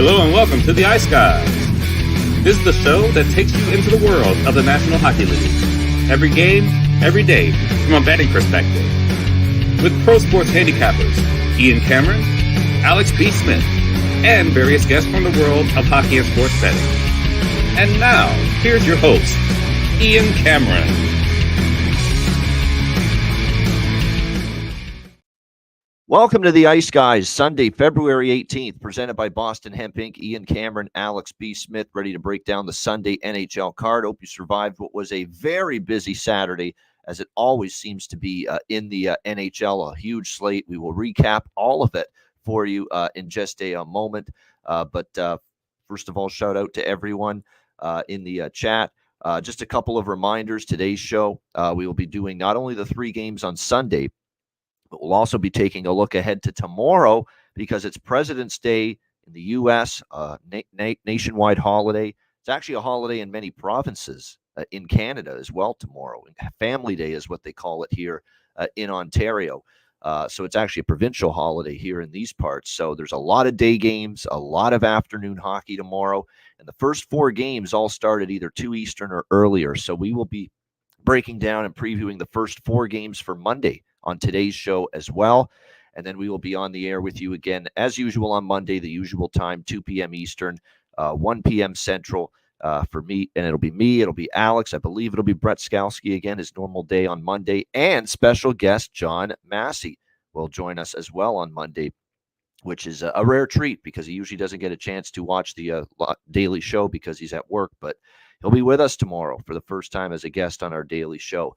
Hello and welcome to the Ice Guys. This is the show that takes you into the world of the National Hockey League. Every game, every day, from a betting perspective. With pro sports handicappers, Ian Cameron, Alex B. Smith, and various guests from the world of hockey and sports betting. And now, here's your host, Ian Cameron. Welcome to the Ice Guys, Sunday, February 18th, presented by Boston Hemp Inc. Ian Cameron, Alex B. Smith, ready to break down the Sunday NHL card. Hope you survived what was a very busy Saturday, as it always seems to be in the NHL, a huge slate. We will recap all of it for you in just a moment. But first of all, shout out to everyone in the chat. Just a couple of reminders. Today's show, we will be doing not only the 3 games on Sunday, but we'll also be taking a look ahead to tomorrow because it's President's Day in the U.S., nationwide holiday. It's actually a holiday in many provinces in Canada as well tomorrow. Family Day is what they call it here in Ontario. So it's actually a provincial holiday here in these parts. So there's a lot of day games, a lot of afternoon hockey tomorrow. And the first 4 games all start at either 2 Eastern or earlier. So we will be breaking down and previewing the first 4 games for Monday on today's show as well. And then we will be on the air with you again, as usual, on Monday, the usual time, 2 p.m. Eastern, 1 p.m. Central for me. And it'll be me. It'll be Alex. I believe it'll be Brett Skalski again, his normal day on Monday. And special guest John Massey will join us as well on Monday, which is a rare treat because he usually doesn't get a chance to watch the daily show because he's at work. But he'll be with us tomorrow for the first time as a guest on our daily show.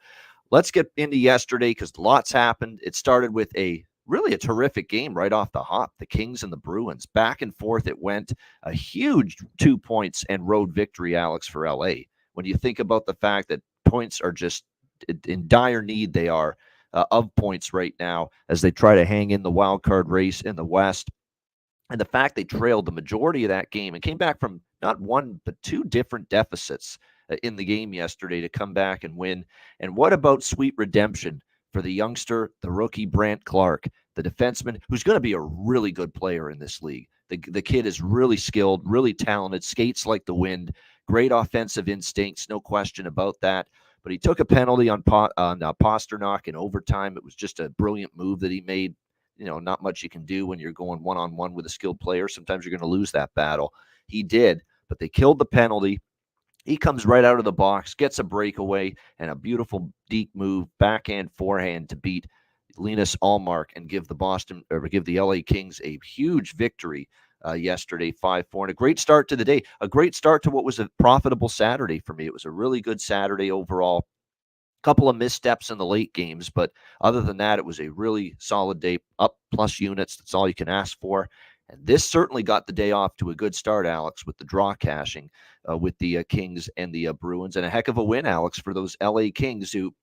Let's get into yesterday because lots happened. It started with really a terrific game right off the hop. The Kings and the Bruins. Back and forth it went. A huge 2 points and road victory, Alex, for LA. When you think about the fact that points are just in dire need, they are of points right now as they try to hang in the wild card race in the West. And the fact they trailed the majority of that game and came back from not one but 2 different deficits in the game yesterday to come back and win. And what about sweet redemption for the youngster, the rookie Brandt Clark, the defenseman, who's going to be a really good player in this league. The kid is really skilled, really talented, skates like the wind, great offensive instincts, no question about that. But he took a penalty on Pasternak in overtime. It was just a brilliant move that he made. You know, not much you can do when you're going one-on-one with a skilled player. Sometimes you're going to lose that battle. He did, but they killed the penalty. He comes right out of the box, gets a breakaway, and a beautiful deep move, backhand, forehand to beat Linus Ullmark and give the LA Kings a huge victory yesterday, 5-4. And a great start to the day, a great start to what was a profitable Saturday for me. It was a really good Saturday overall. Couple of missteps in the late games, but other than that, it was a really solid day, up plus units. That's all you can ask for. And this certainly got the day off to a good start, Alex, with the draw cashing with the Kings and the Bruins. And a heck of a win, Alex, for those LA Kings who,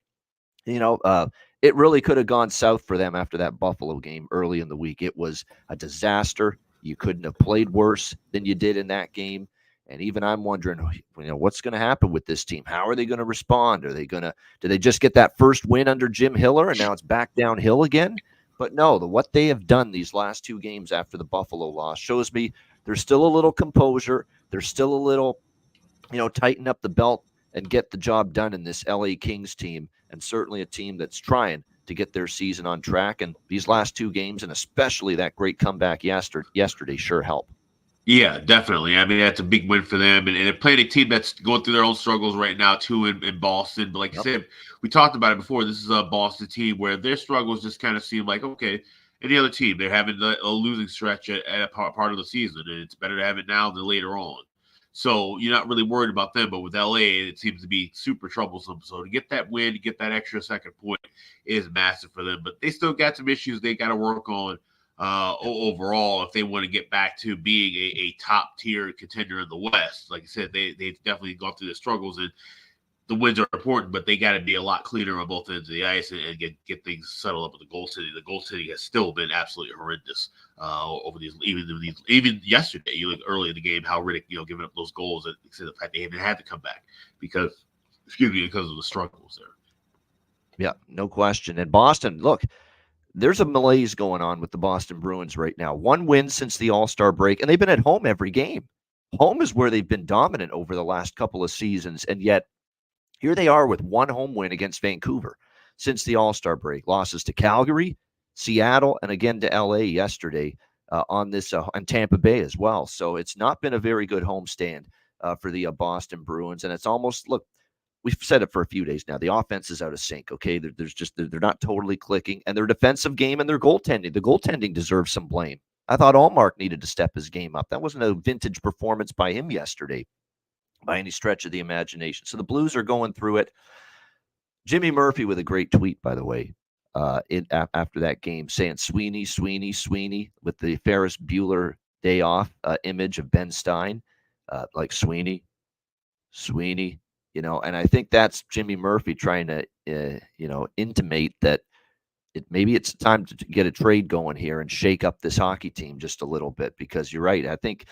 it really could have gone south for them after that Buffalo game early in the week. It was a disaster. You couldn't have played worse than you did in that game. And even I'm wondering, what's going to happen with this team? How are they going to respond? Do they just get that first win under Jim Hiller and now it's back downhill again? But no, what they have done these last 2 games after the Buffalo loss shows me there's still a little composure. There's still a little, tighten up the belt and get the job done in this LA Kings team, and certainly a team that's trying to get their season on track. And these last 2 games, and especially that great comeback yesterday, sure help. Yeah, definitely. I mean, that's a big win for them. And they're playing a team that's going through their own struggles right now, too, in Boston. But like you said, we talked about it before. This is a Boston team where their struggles just kind of seem like, okay, any other team, they're having a losing stretch at a part of the season. And it's better to have it now than later on. So you're not really worried about them. But with LA, it seems to be super troublesome. So to get that win, to get that extra second point is massive for them. But they still got some issues they got to work on. Overall, if they want to get back to being a top tier contender in the West. Like I said, they've definitely gone through the struggles, and the wins are important, but they got to be a lot cleaner on both ends of the ice and get things settled up with the goaltending. The goaltending has still been absolutely horrendous over these, even yesterday. You look early in the game how Riddick, giving up those goals, and the fact they even had to come back because of the struggles there. Yeah, no question. And Boston, look, there's a malaise going on with the Boston Bruins right now. One win since the All-Star break, and they've been at home every game. Home is where they've been dominant over the last couple of seasons, and yet here they are with one home win against Vancouver since the All-Star break. Losses to Calgary, Seattle, and again to LA yesterday and Tampa Bay as well. So it's not been a very good homestand for the Boston Bruins, and it's almost, look, we've said it for a few days now. The offense is out of sync. Okay, they're not totally clicking, and their defensive game and their goaltending. The goaltending deserves some blame. I thought Allmark needed to step his game up. That wasn't a vintage performance by him yesterday, by any stretch of the imagination. So the Blues are going through it. Jimmy Murphy with a great tweet, by the way, after that game, saying Sweeney, Sweeney, Sweeney, with the Ferris Bueller Day Off image of Ben Stein, like Sweeney, Sweeney. And I think that's Jimmy Murphy trying to, intimate that maybe it's time to get a trade going here and shake up this hockey team just a little bit, because you're right. I think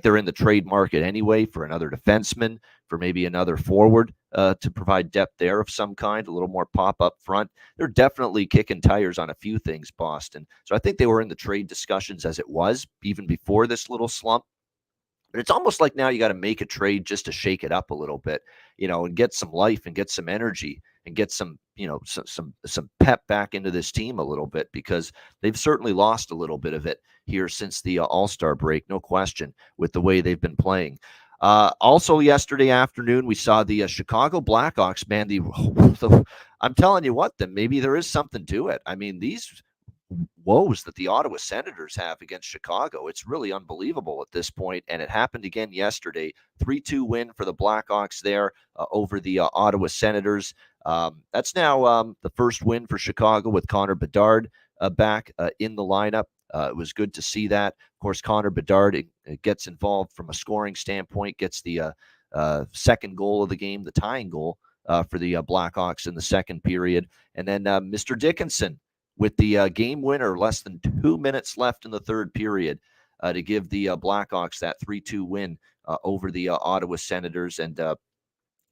they're in the trade market anyway for another defenseman, for maybe another forward to provide depth there of some kind, a little more pop up front. They're definitely kicking tires on a few things, Boston. So I think they were in the trade discussions as it was, even before this little slump. But it's almost like now you got to make a trade just to shake it up a little bit, and get some life and get some energy and get some pep back into this team a little bit, because they've certainly lost a little bit of it here since the All-Star break, no question, with the way they've been playing. Also yesterday afternoon, we saw the Chicago Blackhawks, man, I'm telling you what, then maybe there is something to it. I mean, these woes that the Ottawa Senators have against Chicago, it's really unbelievable at this point, and it happened again yesterday. 3-2 win for the Blackhawks there over the Ottawa Senators. That's now the first win for Chicago with Connor Bedard back in the lineup. It was good to see that. Of course, Connor Bedard gets involved from a scoring standpoint, gets the second goal of the game, the tying goal for the Blackhawks in the second period. And then Mr. Dickinson with the game winner, less than 2 minutes left in the third period to give the Blackhawks that 3-2 win over the Ottawa Senators. And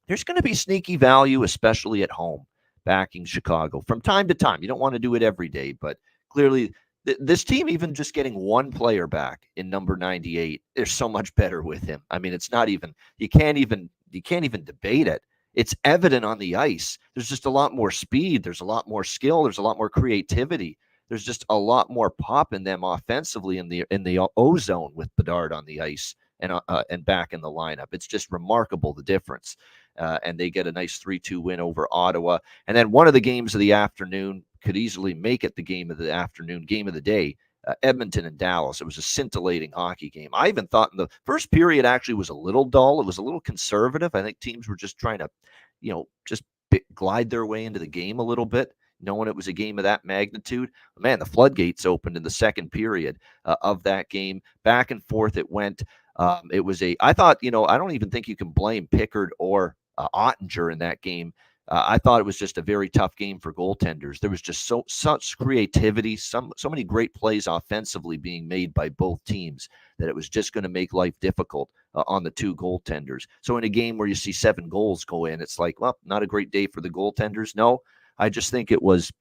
there's going to be sneaky value, especially at home, backing Chicago from time to time. You don't want to do it every day, but clearly this team, even just getting one player back in number 98, they're so much better with him. I mean, it's not even, you can't even debate it. It's evident on the ice. There's just a lot more speed. There's a lot more skill. There's a lot more creativity. There's just a lot more pop in them offensively in the O-zone with Bedard on the ice and back in the lineup. It's just remarkable, the difference. And they get a nice 3-2 win over Ottawa. And then one of the games of the afternoon could easily make it the game of the afternoon, game of the day. Edmonton and Dallas. It was a scintillating hockey game. I even thought in the first period actually was a little dull. It was a little conservative. I think teams were just trying to, just glide their way into the game a little bit, knowing it was a game of that magnitude. Man, the floodgates opened in the second period of that game. Back and forth it went. It was I thought, I don't even think you can blame Pickard or Ottinger in that game. I thought it was just a very tough game for goaltenders. There was just such creativity, so many great plays offensively being made by both teams that it was just going to make life difficult on the two goaltenders. So in a game where you see 7 goals go in, it's like, well, not a great day for the goaltenders. No, I just think it was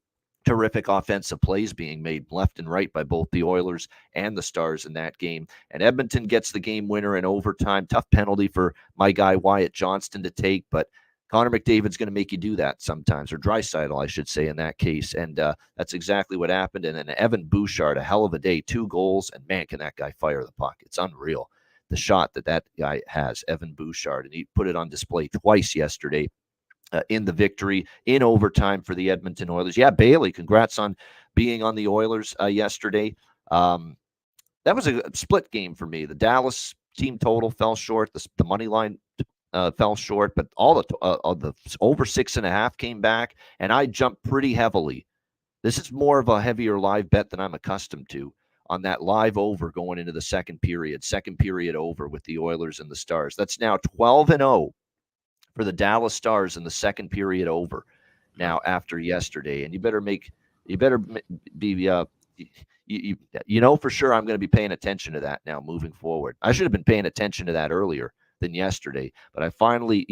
terrific offensive plays being made left and right by both the Oilers and the Stars in that game. And Edmonton gets the game winner in overtime. Tough penalty for my guy Wyatt Johnston to take, but Connor McDavid's going to make you do that sometimes, or Draisaitl, I should say, in that case. And that's exactly what happened. And then Evan Bouchard, a hell of a day, 2 goals. And man, can that guy fire the puck. It's unreal, the shot that guy has, Evan Bouchard. And he put it on display twice yesterday in the victory in overtime for the Edmonton Oilers. Yeah, Bailey, congrats on being on the Oilers yesterday. That was a split game for me. The Dallas team total fell short. The money line fell short, but all the over 6.5 came back, and I jumped pretty heavily. This is more of a heavier live bet than I'm accustomed to on that live over going into the second period over with the Oilers and the Stars. That's now 12-0 for the Dallas Stars in the second period over now after yesterday. And you better be for sure I'm going to be paying attention to that now moving forward. I should have been paying attention to that earlier than yesterday, but I finally,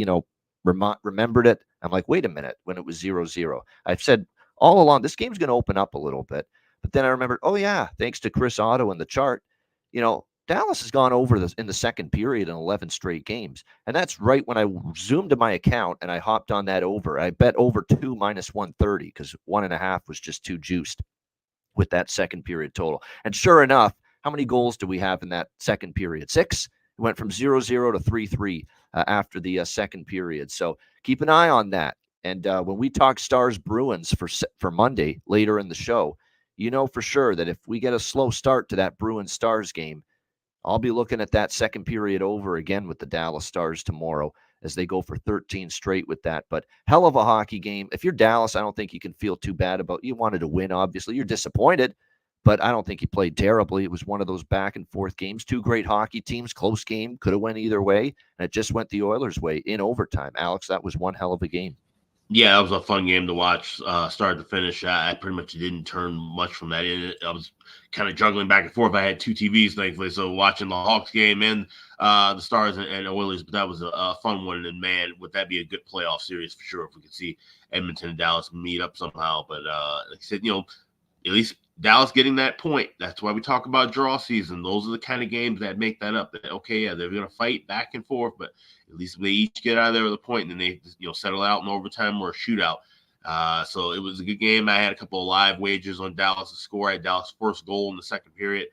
remembered it. I'm like, wait a minute, when it was 0-0. I've said all along, this game's going to open up a little bit. But then I remembered, oh, yeah, thanks to Chris Otto in the chart, Dallas has gone over this in the second period in 11 straight games. And that's right when I zoomed to my account and I hopped on that over. I bet over 2 minus 130 because 1.5 was just too juiced with that second period total. And sure enough, how many goals do we have in that second period? 6? It went from 0-0 to 3-3 after the second period. So keep an eye on that. And when we talk Stars Bruins for Monday later in the show, for sure that if we get a slow start to that Bruins Stars game, I'll be looking at that second period over again with the Dallas Stars tomorrow as they go for 13 straight with that. But hell of a hockey game. If you're Dallas, I don't think you can feel too bad about it. You wanted to win, obviously. You're disappointed, but I don't think you played terribly. It was one of those back and forth games. Two great hockey teams, close game, could have went either way, and it just went the Oilers' way in overtime. Alex, that was one hell of a game. Yeah, that was a fun game to watch, start to finish. I pretty much didn't turn much from that. I was kind of juggling back and forth. I had two TVs, thankfully, so watching the Hawks game and the Stars and Oilers, but that was a fun one. And, man, would that be a good playoff series for sure if we could see Edmonton and Dallas meet up somehow. But like I said, at least Dallas getting that point. That's why we talk about draw season. Those are the kind of games that make that up. Okay, yeah, they're going to fight back and forth, but at least they each get out of there with a point, and then they settle out in overtime or a shootout. So it was a good game. I had a couple of live wagers on Dallas to score. I had Dallas' first goal in the second period.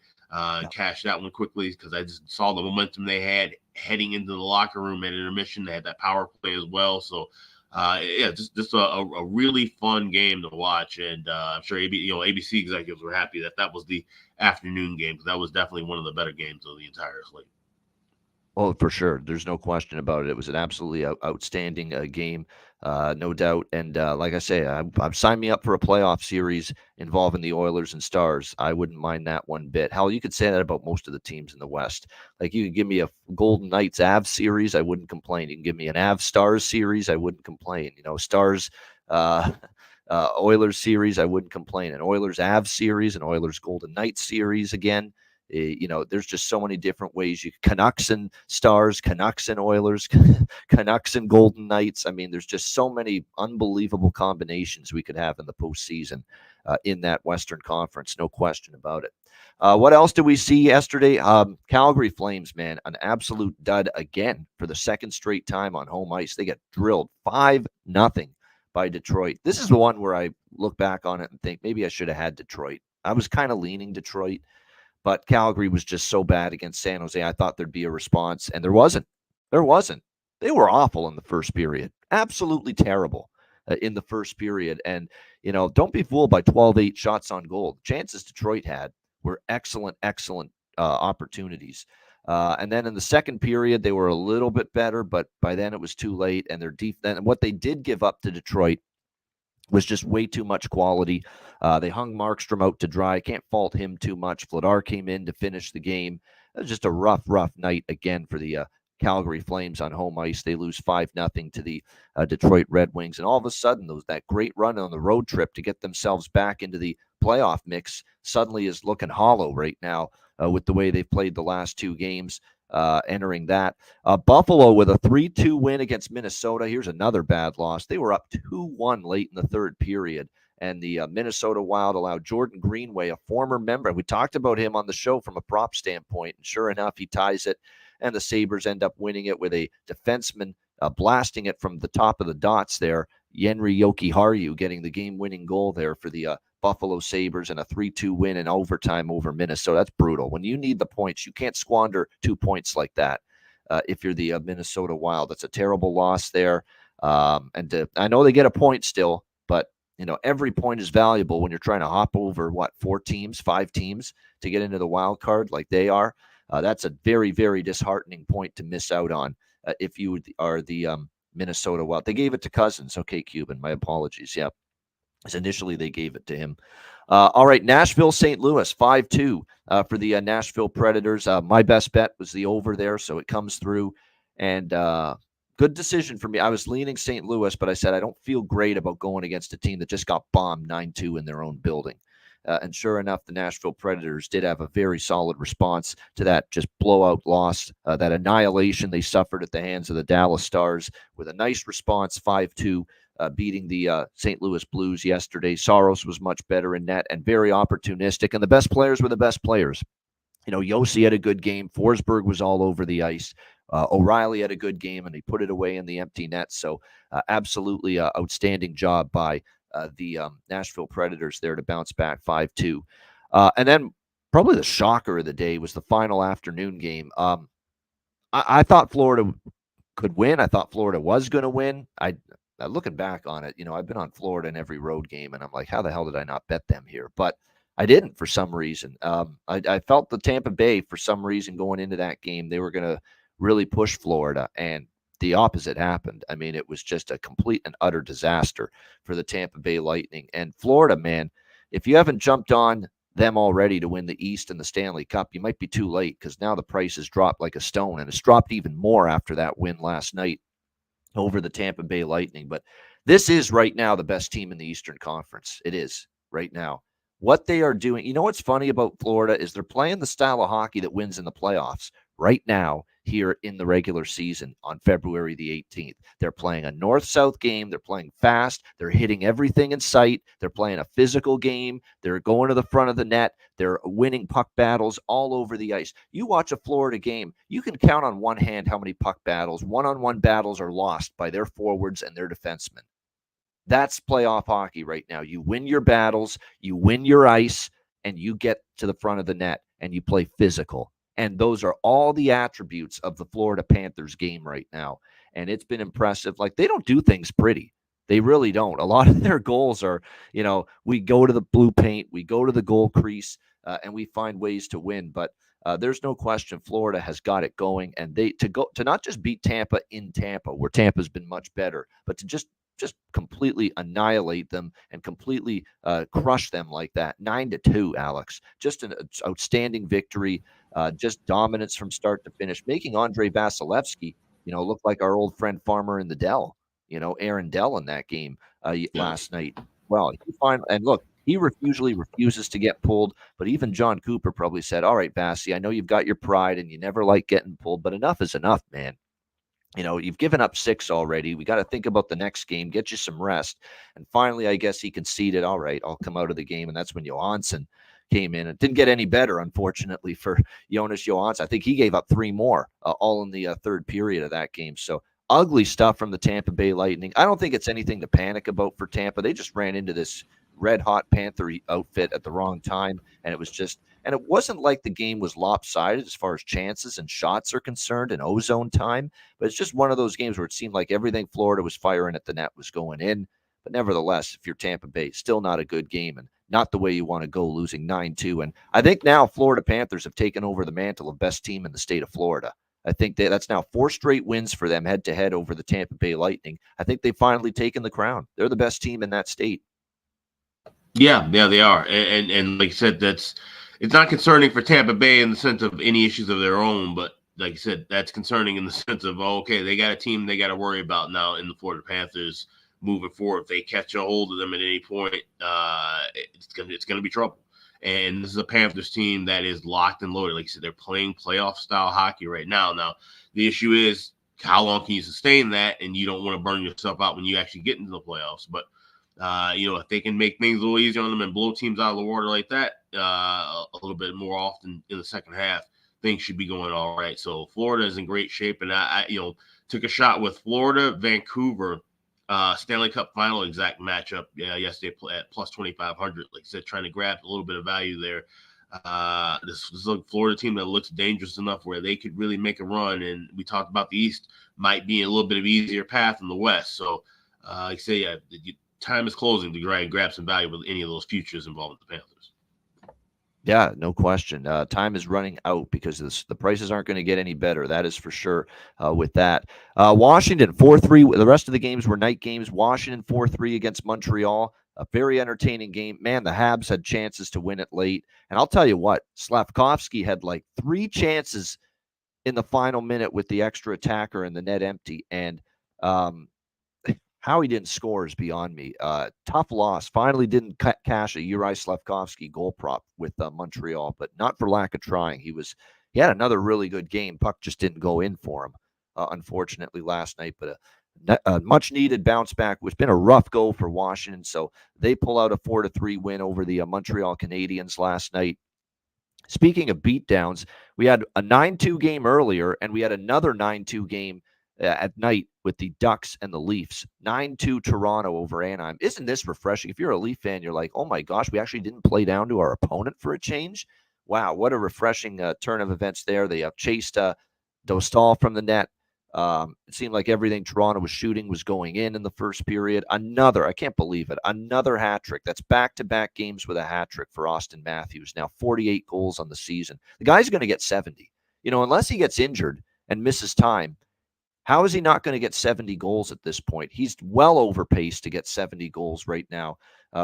Cashed that one quickly because I just saw the momentum they had heading into the locker room at intermission. They had that power play as well. So just a really fun game to watch, and I'm sure ABC executives were happy that was the afternoon game because that was definitely one of the better games of the entire slate. Oh, for sure. There's no question about it. It was an absolutely outstanding game, no doubt. And like I say, I've signed me up for a playoff series involving the Oilers and Stars. I wouldn't mind that one bit. Hell, you could say that about most of the teams in the West. Like you can give me a Golden Knights Avs series, I wouldn't complain. You can give me an Avs Stars series, I wouldn't complain. Stars Oilers series, I wouldn't complain. An Oilers Avs series, an Oilers Golden Knights series again. There's just so many different ways. Canucks and Stars, Canucks and Oilers, Canucks and Golden Knights. I mean, there's just so many unbelievable combinations we could have in the postseason in that Western Conference. No question about it. What else did we see yesterday? Calgary Flames, man, an absolute dud again for the second straight time on home ice. They got drilled 5-0 by Detroit. This is the one where I look back on it and think maybe I should have had Detroit. I was kind of leaning Detroit. But Calgary was just so bad against San Jose. I thought there'd be a response, and there wasn't. There wasn't. They were awful in the first period. Absolutely terrible in the first period. And, don't be fooled by 12-8 shots on goal. The chances Detroit had were excellent opportunities. And then in the second period, they were a little bit better, but by then it was too late. And and what they did give up to Detroit was just way too much quality. They hung Markstrom out to dry. Can't fault him too much. Vladar came in to finish the game. It was just a rough night again for the Calgary Flames on home ice. They lose 5-0 to the Detroit Red Wings. And all of a sudden, that great run on the road trip to get themselves back into the playoff mix suddenly is looking hollow right now with the way they've played the last two games. Entering that. Buffalo with a 3-2 win against Minnesota. Here's another bad loss. They were up 2-1 late in the third period, and the Minnesota Wild allowed Jordan Greenway, a former member. We talked about him on the show from a prop standpoint, and sure enough, he ties it, and the Sabres end up winning it with a defenseman blasting it from the top of the dots there. Yenri Jokiharju getting the game-winning goal there for the Buffalo Sabres and a 3-2 win in overtime over Minnesota. That's brutal. When you need the points, you can't squander 2 points like that if you're the Minnesota Wild. That's a terrible loss there. I know they get a point still, but every point is valuable when you're trying to hop over, 5 teams to get into the wild card like they are. That's a very, very disheartening point to miss out on if you are the Minnesota Wild. They gave it to Cousins. Okay, Cuban, my apologies. Yeah. As initially they gave it to him. All right, Nashville, St. Louis, 5-2 for the Nashville Predators. My best bet was the over there, so it comes through. And good decision for me. I was leaning St. Louis, but I said I don't feel great about going against a team that just got bombed 9-2 in their own building. And sure enough, the Nashville Predators did have a very solid response to that just blowout loss, that annihilation they suffered at the hands of the Dallas Stars with a nice response, 5-2 beating the St. Louis Blues yesterday. Saros was much better in net and very opportunistic, and the best players were the best players. Yossi had a good game. Forsberg was all over the ice. O'Reilly had a good game, and he put it away in the empty net. So absolutely outstanding job by the Nashville Predators there to bounce back 5-2. And then probably the shocker of the day was the final afternoon game. I thought Florida could win. I thought Florida was going to win. Looking back on it, I've been on Florida in every road game, and I'm like, how the hell did I not bet them here? But I didn't for some reason. I felt the Tampa Bay, for some reason, going into that game, they were going to really push Florida, and the opposite happened. I mean, it was just a complete and utter disaster for the Tampa Bay Lightning. And Florida, man, if you haven't jumped on them already to win the East and the Stanley Cup, you might be too late, because now the price has dropped like a stone, and it's dropped even more after that win last night over the Tampa Bay Lightning. But this is right now the best team in the Eastern Conference. It is right now. What they are doing, what's funny about Florida is they're playing the style of hockey that wins in the playoffs right now here in the regular season on February the 18th. They're playing a north-south game. They're playing fast. They're hitting everything in sight. They're playing a physical game. They're going to the front of the net. They're winning puck battles all over the ice. You watch a Florida game, you can count on one hand how many puck battles, one-on-one battles are lost by their forwards and their defensemen. That's playoff hockey right now. You win your battles, you win your ice, and you get to the front of the net, and you play physical. And those are all the attributes of the Florida Panthers game right now. And it's been impressive. Like, they don't do things pretty. They really don't. A lot of their goals are, we go to the blue paint, we go to the goal crease, and we find ways to win. But there's no question Florida has got it going. And to not just beat Tampa in Tampa, where Tampa's been much better, but to just completely annihilate them and completely crush them like that. 9-2, Alex. Just an outstanding victory. Just dominance from start to finish, making Andre Vasilevsky, look like our old friend Farmer in the Dell, Aaron Dell in that game last night. Well, and look, he usually refuses to get pulled, but even John Cooper probably said, all right, Vassy, I know you've got your pride and you never like getting pulled, but enough is enough, man. You've given up 6 already. We got to think about the next game, get you some rest. And finally, I guess he conceded, all right, I'll come out of the game. And that's when Johansson came in. It didn't get any better, unfortunately, for Jonas Johansson. I think he gave up 3 more, all in the third period of that game. So ugly stuff from the Tampa Bay Lightning. I don't think it's anything to panic about for Tampa. They just ran into this red-hot Panther outfit at the wrong time, and it wasn't like the game was lopsided as far as chances and shots are concerned and ozone time, but it's just one of those games where it seemed like everything Florida was firing at the net was going in. But nevertheless, if you're Tampa Bay, still not a good game and not the way you want to go, losing 9-2. And I think now Florida Panthers have taken over the mantle of best team in the state of Florida. I think that's now 4 straight wins for them head-to-head over the Tampa Bay Lightning. I think they've finally taken the crown. They're the best team in that state. Yeah, they are. And like you said, it's not concerning for Tampa Bay in the sense of any issues of their own, but like you said, that's concerning in the sense of, okay, they got a team they got to worry about now in the Florida Panthers moving forward. If they catch a hold of them at any point, it's gonna be trouble. And this is a Panthers team that is locked and loaded. Like you said, they're playing playoff style hockey right now. Now, the issue is, how long can you sustain that? And you don't want to burn yourself out when you actually get into the playoffs. But if they can make things a little easier on them and blow teams out of the water like that a little bit more often in the second half, things should be going all right. So Florida is in great shape, and I took a shot with Florida, Vancouver, Stanley Cup final exact matchup yesterday at plus 2,500. Like I said, trying to grab a little bit of value there. This is a Florida team that looks dangerous enough where they could really make a run. And we talked about the East might be a little bit of easier path than the West. So, like I say, time is closing to try and grab some value with any of those futures involving the Panthers. Yeah, no question. Time is running out because the prices aren't going to get any better. That is for sure with that. Washington 4-3. The rest of the games were night games. Washington 4-3 against Montreal. A very entertaining game. Man, the Habs had chances to win it late. And I'll tell you what, Slavkovsky had like 3 chances in the final minute with the extra attacker and the net empty. And how he didn't score is beyond me. Tough loss. Finally didn't cash a Uri Slavkovsky goal prop with Montreal, but not for lack of trying. He had another really good game. Puck just didn't go in for him, unfortunately, last night. But A much needed bounce back. It's been a rough go for Washington, so they pull out a 4-3 win over the Montreal Canadiens last night. Speaking of beatdowns, we had a 9-2 game earlier, and we had another 9-2 game at night with the Ducks and the Leafs. 9-2 Toronto over Anaheim. Isn't this refreshing? If you're a Leaf fan, you're like, oh my gosh, we actually didn't play down to our opponent for a change. Wow, what a refreshing turn of events there. They chased Dostal from the net. It seemed like everything Toronto was shooting was going in the first period. I can't believe it, another hat trick. That's back-to-back games with a hat trick for Austin Matthews. Now 48 goals on the season. The guy's going to get 70. Unless he gets injured and misses time, how is he not going to get 70 goals at this point? He's well over pace to get 70 goals right now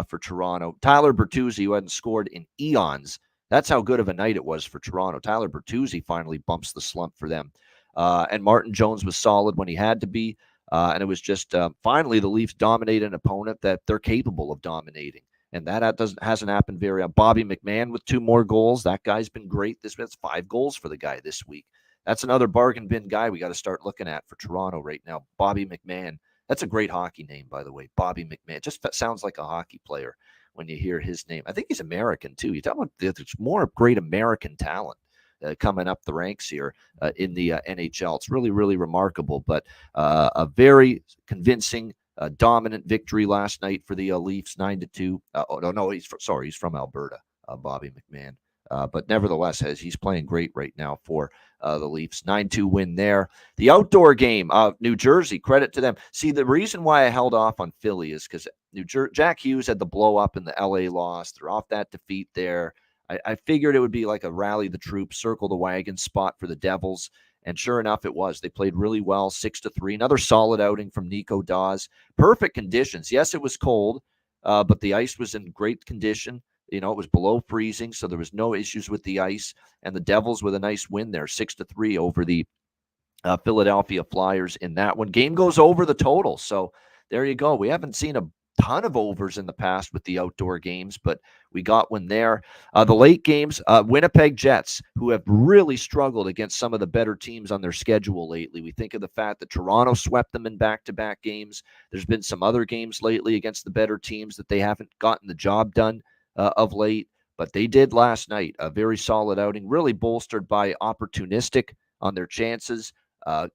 for Toronto. Tyler Bertuzzi, who hadn't scored in eons, that's how good of a night it was for Toronto. Tyler Bertuzzi finally bumps the slump for them. And Martin Jones was solid when he had to be. And it was just finally the Leafs dominate an opponent that they're capable of dominating. And that hasn't happened very often. Bobby McMahon with 2 more goals. That guy's been great. That's 5 goals for the guy this week. That's another bargain bin guy we got to start looking at for Toronto right now. Bobby McMahon. That's a great hockey name, by the way. Bobby McMahon. It just sounds like a hockey player when you hear his name. I think he's American, too. You talk about there's more great American talent coming up the ranks here in the NHL. It's really, really remarkable, but a very convincing, dominant victory last night for the Leafs, 9-2. He's from Alberta, Bobby McMahon. But nevertheless, he's playing great right now for the Leafs. 9-2 win there. The outdoor game, New Jersey, credit to them. See, the reason why I held off on Philly is because Jack Hughes had the blow up in the LA loss. They're off that defeat there. I figured it would be like a rally the troops, circle the wagon spot for the Devils. And sure enough, it was. They played really well, 6-3. Another solid outing from Nico Dawes. Perfect conditions. Yes, it was cold, but the ice was in great condition. It was below freezing, so there was no issues with the ice. And the Devils with a nice win there, 6-3 over the Philadelphia Flyers in that one. Game goes over the total. So there you go. We haven't seen a ton of overs in the past with the outdoor games, but we got one there. The late games, Winnipeg Jets, who have really struggled against some of the better teams on their schedule lately. We think of the fact that Toronto swept them in back-to-back games. There's been some other games lately against the better teams that they haven't gotten the job done of late, but they did last night. A very solid outing, really bolstered by opportunistic on their chances.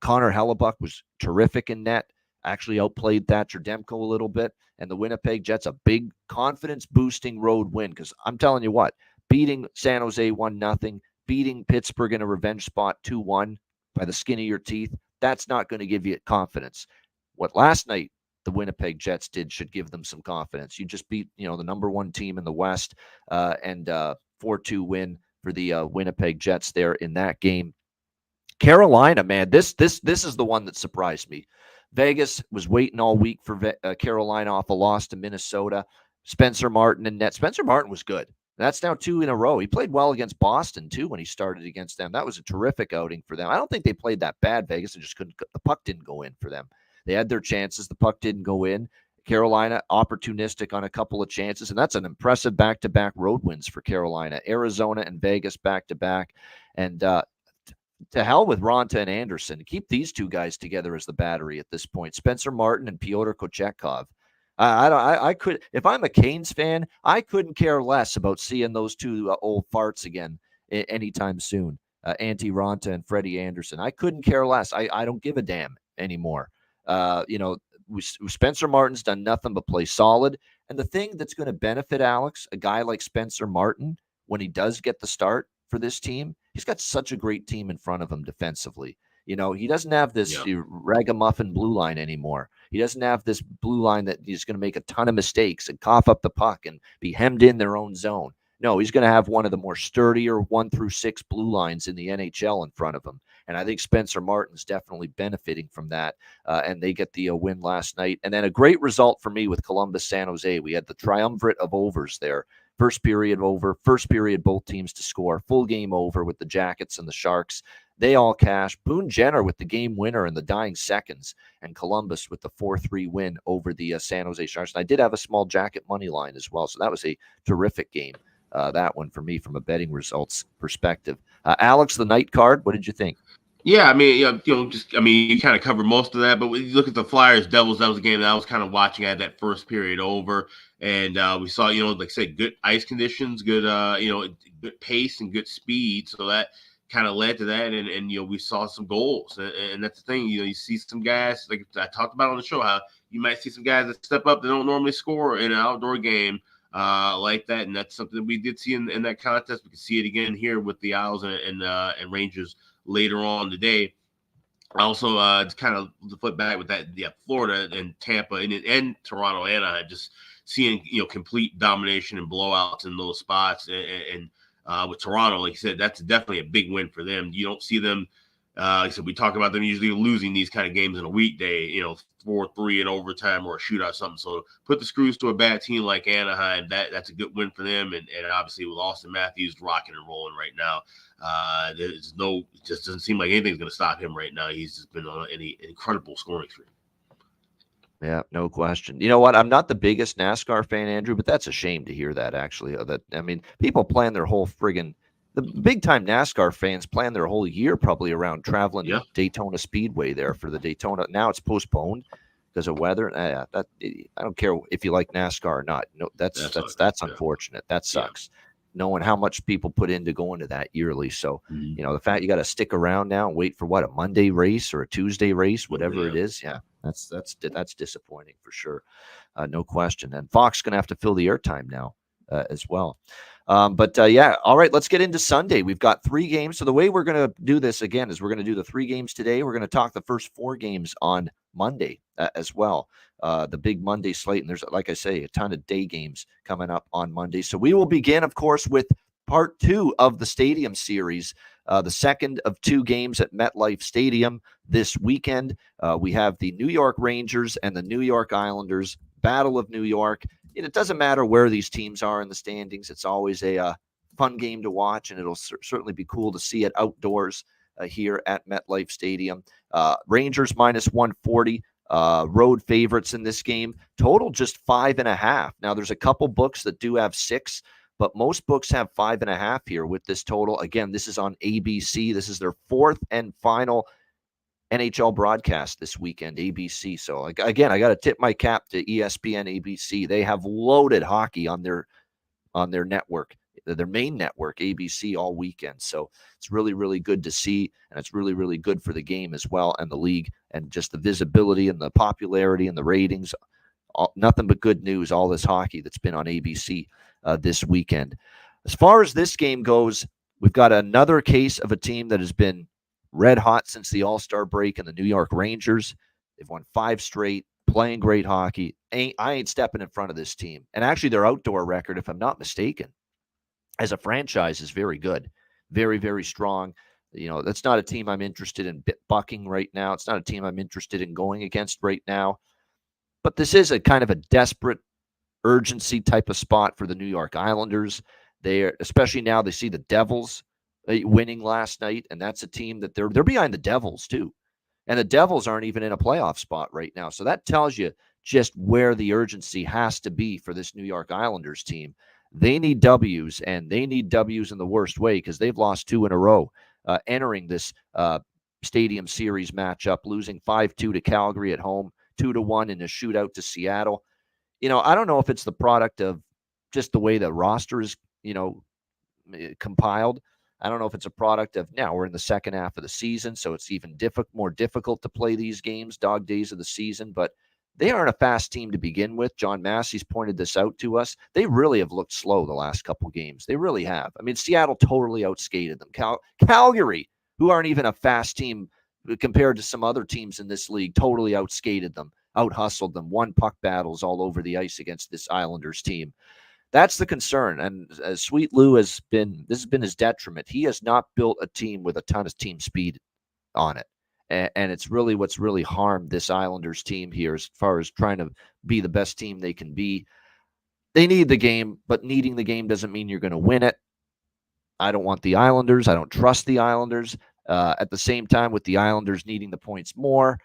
Connor Hellebuck was terrific in net, actually outplayed Thatcher Demko a little bit, and the Winnipeg Jets, a big confidence-boosting road win, because I'm telling you what, beating San Jose 1-0, beating Pittsburgh in a revenge spot 2-1 by the skin of your teeth, that's not going to give you confidence. What last night the Winnipeg Jets did should give them some confidence. You just beat, the number one team in the West, and 4-2 win for the Winnipeg Jets there in that game. Carolina, man, this is the one that surprised me. Vegas was waiting all week for Carolina off a loss to Minnesota. Spencer Martin and net. Spencer Martin was good. That's now 2 in a row. He played well against Boston, too, when he started against them. That was a terrific outing for them. I don't think they played that bad, Vegas. The puck didn't go in for them. They had their chances. The puck didn't go in. Carolina opportunistic on a couple of chances, and that's an impressive back-to-back road wins for Carolina. Arizona and Vegas back-to-back. And to hell with Ronta and Anderson. Keep these two guys together as the battery at this point. Spencer Martin and Pyotr Kochetkov. I could, if I'm a Canes fan, I couldn't care less about seeing those two old farts again anytime soon. Antti Ronta and Freddie Anderson. I couldn't care less. I don't give a damn anymore. Spencer Martin's done nothing but play solid. And the thing that's going to benefit Alex, a guy like Spencer Martin, when he does get the start for this team, he's got such a great team in front of him defensively. He doesn't have this ragamuffin blue line anymore. He doesn't have this blue line that he's going to make a ton of mistakes and cough up the puck and be hemmed in their own zone. No, he's going to have one of the more sturdier 1 through 6 blue lines in the NHL in front of him. And I think Spencer Martin's definitely benefiting from that. And they get the win last night. And then a great result for me with Columbus San Jose. We had the triumvirate of overs there. First period over, first period both teams to score, full game over with the Jackets and the Sharks. They all cash. Boone Jenner with the game winner in the dying seconds, and Columbus with the 4-3 win over the San Jose Sharks. And I did have a small jacket money line as well, so that was a terrific game, that one for me from a betting results perspective. Alex, the night card, what did you think? Yeah, I mean, you kind of covered most of that. But when you look at the Flyers Devils, that was a game that I was kind of watching at that first period over, and we saw, like I said, good ice conditions, good, good pace and good speed. So that kind of led to that, and we saw some goals, and that's the thing. You see some guys like I talked about on the show, how you might see some guys that step up that don't normally score in an outdoor game. Like that, and that's something that we did see in that contest. We can see it again here with the Isles and Rangers later on today. Also, to kind of flip back with that, Florida and Tampa and Toronto, Anaheim, just seeing complete domination and blowouts in those spots. And with Toronto, like you said, that's definitely a big win for them. You don't see them. Like I said, we talk about them usually losing these kind of games in a weekday, 4-3 in overtime or a shootout or something. So put the screws to a bad team like Anaheim. That's a good win for them. And obviously with Austin Matthews rocking and rolling right now, it just doesn't seem like anything's going to stop him right now. He's just been on an incredible scoring streak. Yeah, no question. You know what? I'm not the biggest NASCAR fan, Andrew, but that's a shame to hear that, actually. People plan their whole the big-time NASCAR fans plan their whole year probably around traveling to Daytona Speedway there for the Daytona. Now it's postponed because of weather. I don't care if you like NASCAR or not. No, that's unfortunate. That sucks. Knowing how much people put into going to that yearly. So, the fact you got to stick around now and wait for a Monday race or a Tuesday race, whatever it is. Yeah, that's disappointing for sure. No question. And Fox going to have to fill the airtime now as well. All right, let's get into Sunday. We've got 3 games. So the way we're going to do this again is we're going to do the 3 games today. We're going to talk the first 4 games on Monday as well. The big Monday slate. And there's, like I say, a ton of day games coming up on Monday. So we will begin, of course, with part 2 of the Stadium Series, the second of 2 games at MetLife Stadium this weekend. We have the New York Rangers and the New York Islanders, Battle of New York. It doesn't matter where these teams are in the standings. It's always a fun game to watch, and it'll certainly be cool to see it outdoors here at MetLife Stadium. Rangers -140. Road favorites in this game. Total just 5.5. Now, there's a couple books that do have 6, but most books have 5.5 here with this total. Again, this is on ABC. This is their 4th and final NHL broadcast this weekend, ABC. So, again, I got to tip my cap to ESPN, ABC. They have loaded hockey on their network, their main network, ABC, all weekend. So it's really, really good to see, and it's really, really good for the game as well and the league and just the visibility and the popularity and the ratings. Nothing but good news, all this hockey that's been on ABC this weekend. As far as this game goes, we've got another case of a team that has been red hot since the All-Star break, and the New York Rangers. They've won 5 straight, playing great hockey. I ain't stepping in front of this team. And actually, their outdoor record, if I'm not mistaken, as a franchise is very good, very, very strong. That's not a team I'm interested in bucking right now. It's not a team I'm interested in going against right now. But this is a kind of a desperate urgency type of spot for the New York Islanders. Especially now they see the Devils winning last night, and that's a team that they're behind the Devils too. And the Devils aren't even in a playoff spot right now. So that tells you just where the urgency has to be for this New York Islanders team. They need W's, and they need W's in the worst way because they've lost 2 in a row entering this Stadium Series matchup, losing 5-2 to Calgary at home, 2-1 in a shootout to Seattle. I don't know if it's the product of just the way the roster is, compiled. I don't know if it's a product of now we're in the second half of the season, so it's even more difficult to play these games, dog days of the season, but they aren't a fast team to begin with. John Massey's pointed this out to us. They really have looked slow the last couple games. They really have. I mean, Seattle totally outskated them. Calgary, who aren't even a fast team compared to some other teams in this league, totally outskated them, out-hustled them, won puck battles all over the ice against this Islanders team. That's the concern. And as Sweet Lou this has been his detriment. He has not built a team with a ton of team speed on it. And it's really what's really harmed this Islanders team here as far as trying to be the best team they can be. They need the game, but needing the game doesn't mean you're going to win it. I don't want the Islanders. I don't trust the Islanders. At the same time, with the Islanders needing the points more,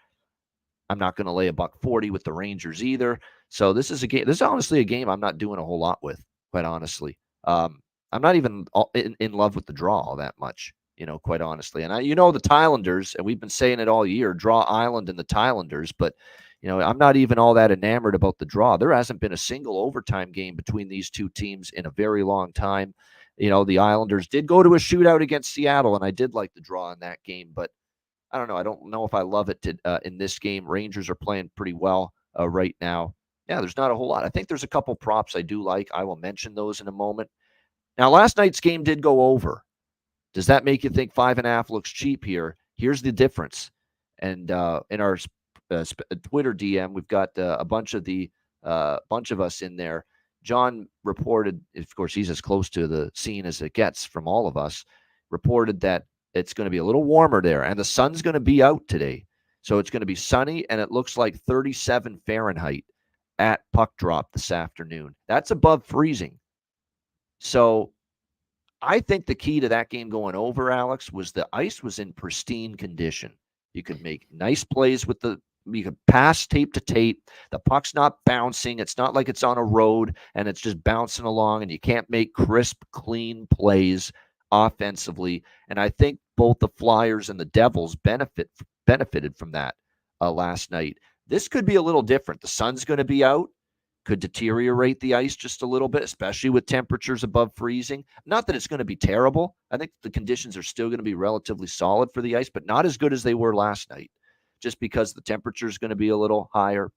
I'm not going to lay $140 with the Rangers either. So this is a game. This is honestly a game I'm not doing a whole lot with, quite honestly. I'm not even in love with the draw all that much. quite honestly. And the Thailanders, and we've been saying it all year, draw Island and the Thailanders, but I'm not even all that enamored about the draw. There hasn't been a single overtime game between these two teams in a very long time. The Islanders did go to a shootout against Seattle, and I did like the draw in that game, but I don't know. I don't know if I love it in this game. Rangers are playing pretty well right now. Yeah, there's not a whole lot. I think there's a couple props I do like. I will mention those in a moment. Now, last night's game did go over. Does that make you think 5.5 looks cheap here? Here's the difference. And in our Twitter DM, we've got a bunch of us in there. John reported, of course, he's as close to the scene as it gets from all of us, reported that it's going to be a little warmer there, and the sun's going to be out today. So it's going to be sunny, and it looks like 37 Fahrenheit at puck drop this afternoon. That's above freezing. So I think the key to that game going over, Alex, was the ice was in pristine condition. You could make nice plays you could pass tape to tape. The puck's not bouncing. It's not like it's on a road and it's just bouncing along, and you can't make crisp, clean plays offensively. And I think both the Flyers and the Devils benefited from that last night. This could be a little different. The sun's going to be out. Could deteriorate the ice just a little bit, especially with temperatures above freezing. Not that it's going to be terrible. I think the conditions are still going to be relatively solid for the ice, but not as good as they were last night, just because the temperature is going to be a little higher.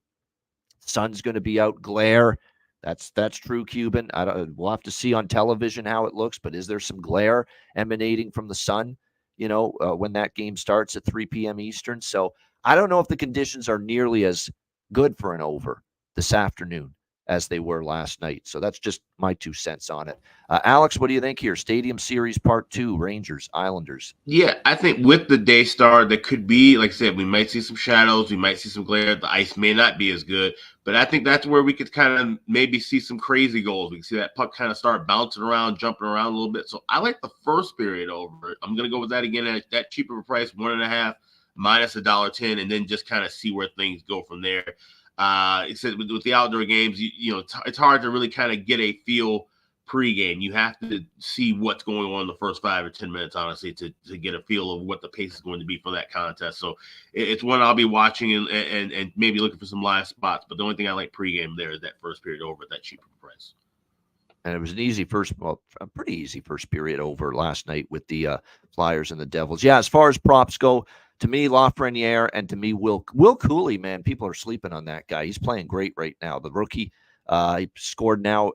Sun's going to be out. Glare. That's true, Cuban. We'll have to see on television how it looks, but is there some glare emanating from the sun, when that game starts at 3 p.m. Eastern? So I don't know if the conditions are nearly as good for an over this afternoon as they were last night. So that's just my 2 cents on it. Alex, what do you think here? Stadium Series Part 2, Rangers, Islanders. Yeah, I think with the day start, there could be, like I said, we might see some shadows. We might see some glare. The ice may not be as good. But I think that's where we could kind of maybe see some crazy goals. We can see that puck kind of start bouncing around, jumping around a little bit. So I like the first period over. I'm going to go with that again at that cheaper price, 1.5 minus $1.10, and then just kind of see where things go from there. It said with the outdoor games, it's hard to really kind of get a feel pregame. You have to see what's going on in the first 5 or 10 minutes, honestly, to get a feel of what the pace is going to be for that contest. So it's one I'll be watching and maybe looking for some live spots. But the only thing I like pregame there is that first period over at that cheaper price. And it was a pretty easy first period over last night with the Flyers and the Devils. Yeah, as far as props go, to me, Lafreniere, and to me, Will Cooley, man, people are sleeping on that guy. He's playing great right now. The rookie, he scored now.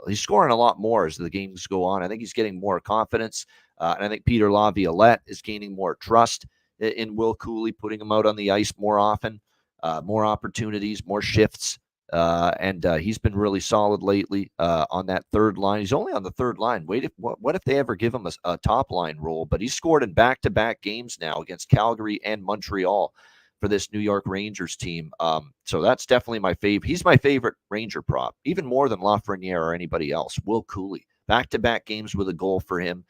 He's scoring a lot more as the games go on. I think he's getting more confidence. And I think Peter Laviolette is gaining more trust in Will Cooley, putting him out on the ice more often, more opportunities, more shifts. And he's been really solid lately on that third line. He's only on the third line. What if they ever give him a top line role? But he's scored in back-to-back games now against Calgary and Montreal for this New York Rangers team. So that's definitely my favorite. He's my favorite Ranger prop, even more than Lafreniere or anybody else. Will Cooley, back-to-back games with a goal for him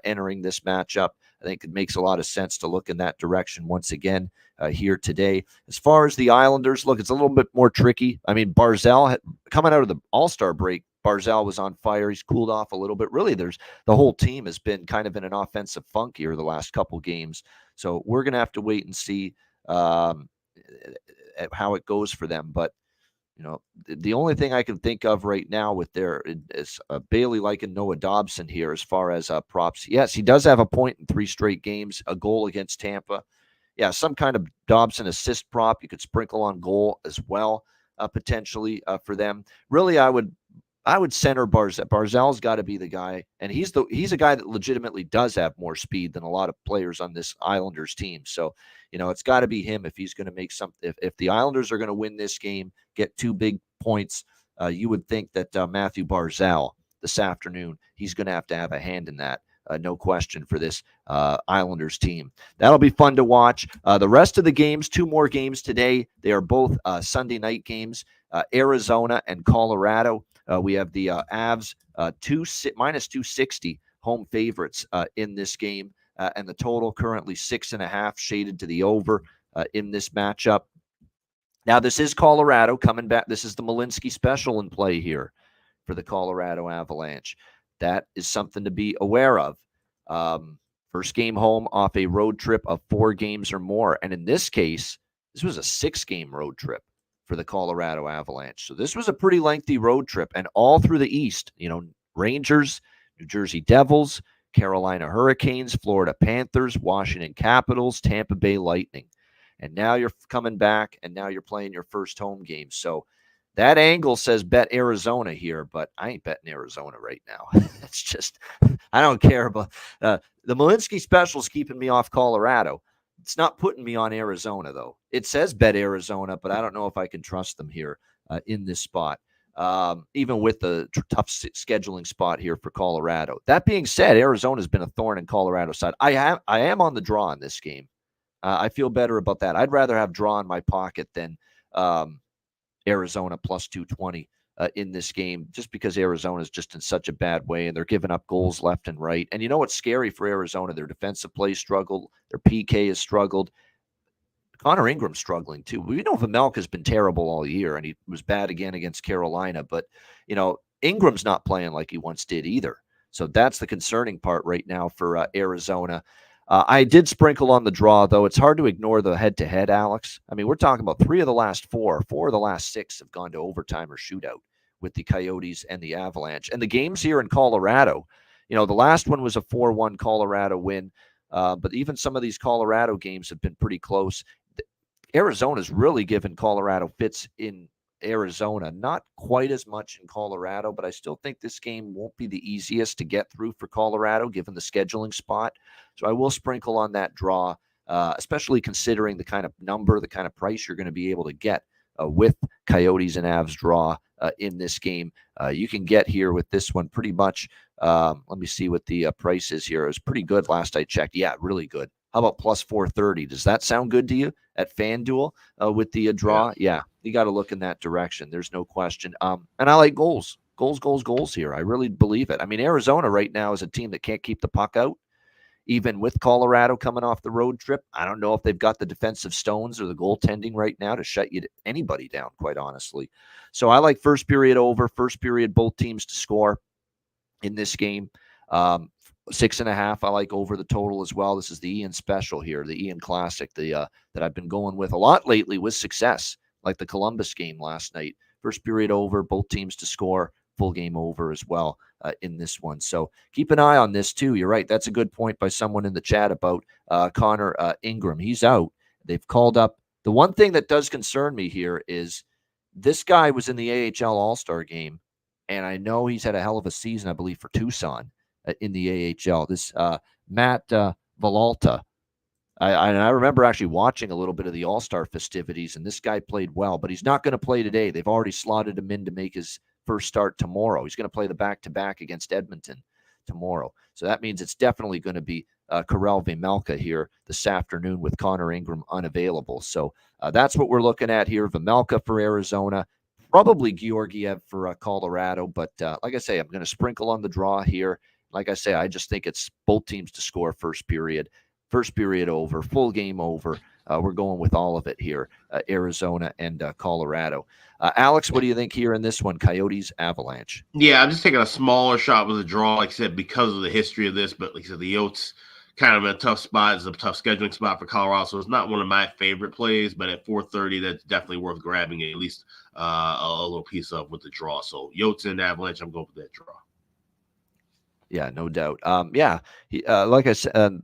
entering this matchup. I think it makes a lot of sense to look in that direction once again here today. As far as the Islanders, look, it's a little bit more tricky. I mean, Barzal, coming out of the All-Star break, Barzal was on fire. He's cooled off a little bit. Really, the whole team has been kind of in an offensive funk here the last couple games. So we're going to have to wait and see how it goes for them. But the only thing I can think of right now with is Bailey liking Noah Dobson here as far as props. Yes, he does have a point in 3 straight games, a goal against Tampa. Yeah, some kind of Dobson assist prop. You could sprinkle on goal as well, potentially for them. Really, I would center Barzal. Barzal's got to be the guy, and he's a guy that legitimately does have more speed than a lot of players on this Islanders team. So, it's got to be him if he's going to make something. If the Islanders are going to win this game, get 2 big points, you would think that Matthew Barzal this afternoon, he's going to have a hand in that. No question for this Islanders team. That'll be fun to watch. The rest of the games, 2 more games today. They are both Sunday night games. Arizona and Colorado. We have the Avs minus 260 home favorites in this game, and the total currently 6.5 shaded to the over in this matchup. Now, this is Colorado coming back. This is the Malinsky special in play here for the Colorado Avalanche. That is something to be aware of. First game home off a road trip of 4 games or more. And in this case, this was a 6-game road trip for the Colorado Avalanche. So this was a pretty lengthy road trip, and all through the East. Rangers, New Jersey Devils, Carolina Hurricanes, Florida Panthers, Washington Capitals, Tampa Bay Lightning. And now you're coming back, and now you're playing your first home game. So that angle says bet Arizona here, but I ain't betting Arizona right now. It's just, I don't care about the Malinsky special's keeping me off Colorado. It's not putting me on Arizona, though. It says bet Arizona, but I don't know if I can trust them here in this spot, even with the tough scheduling spot here for Colorado. That being said, Arizona's been a thorn in Colorado's side. I am on the draw in this game. I feel better about that. I'd rather have draw in my pocket than Arizona plus 220 in this game, just because Arizona is just in such a bad way, and they're giving up goals left and right. And you know what's scary for Arizona? Their defensive play struggled. Their PK has struggled. Connor Ingram's struggling too. We know Vejmelka's been terrible all year, and he was bad again against Carolina. But, Ingram's not playing like he once did either. So that's the concerning part right now for Arizona. I did sprinkle on the draw, though. It's hard to ignore the head-to-head, Alex. I mean, we're talking about 3 of the last 4. 4 of the last 6 have gone to overtime or shootout with the Coyotes and the Avalanche. And the games here in Colorado, the last one was a 4-1 Colorado win. But even some of these Colorado games have been pretty close. Arizona's really given Colorado fits in Arizona. Not quite as much in Colorado, but I still think this game won't be the easiest to get through for Colorado, given the scheduling spot. So I will sprinkle on that draw, especially considering the kind of number, the kind of price you're going to be able to get with Coyotes and Avs draw in this game. You can get here with this one pretty much. Let me see what the price is here. It was pretty good last I checked. Yeah, really good. How about plus 430? Does that sound good to you at FanDuel with the draw? Yeah, you got to look in that direction. There's no question. And I like goals here. I really believe it. I mean, Arizona right now is a team that can't keep the puck out, even with Colorado coming off the road trip. I don't know if they've got the defensive stones or the goaltending right now to shut anybody down, quite honestly. So I like first period over, first period, both teams to score in this game. 6.5. I like over the total as well. This is the Ian special here, the Ian Classic, that I've been going with a lot lately with success, like the Columbus game last night. First period over, both teams to score, full game over as well in this one. So keep an eye on this too. You're right. That's a good point by someone in the chat about Connor Ingram. He's out. They've called up. The one thing that does concern me here is this guy was in the AHL All-Star game, and I know he's had a hell of a season, I believe, for Tucson in the AHL. This Matt Villalta. I remember actually watching a little bit of the All-Star festivities, and this guy played well, but he's not going to play today. They've already slotted him in to make his first start tomorrow. He's going to play the back-to-back against Edmonton tomorrow. So that means it's definitely going to be Karel Vejmelka here this afternoon with Connor Ingram unavailable. So that's what we're looking at here. Vejmelka for Arizona, probably Georgiev for Colorado. But like I say, I'm going to sprinkle on the draw here. Like I say, I just think it's both teams to score first period over, full game over. We're going with all of it here, Arizona and Colorado. Alex, what do you think here in this one, Coyotes Avalanche? Yeah, I'm just taking a smaller shot with a draw, like I said, because of the history of this. But like I said, the Yotes kind of in a tough spot. It's a tough scheduling spot for Colorado, so it's not one of my favorite plays. But at 430, that's definitely worth grabbing at least a little piece of with the draw. So Yotes and Avalanche, I'm going with that draw. Yeah, no doubt. Like I said,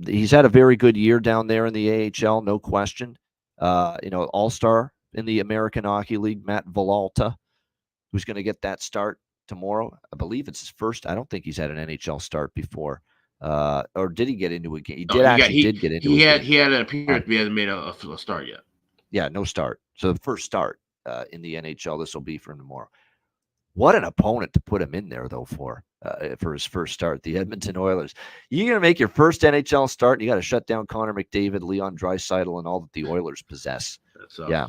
he's had a very good year down there in the AHL, no question. All-star in the American Hockey League, Matt Villalta, who's going to get that start tomorrow. I believe it's his first. I don't think he's had an NHL start before. Or did he get into a game? He did get into a game. He had an appearance. He hasn't made a start yet. Yeah, no start. So the first start in the NHL, this will be for him tomorrow. What an opponent to put him in there, though, for his first start, the Edmonton Oilers. You're going to make your first NHL start, and you got to shut down Connor McDavid, Leon Draisaitl, and all that the Oilers possess. Yeah.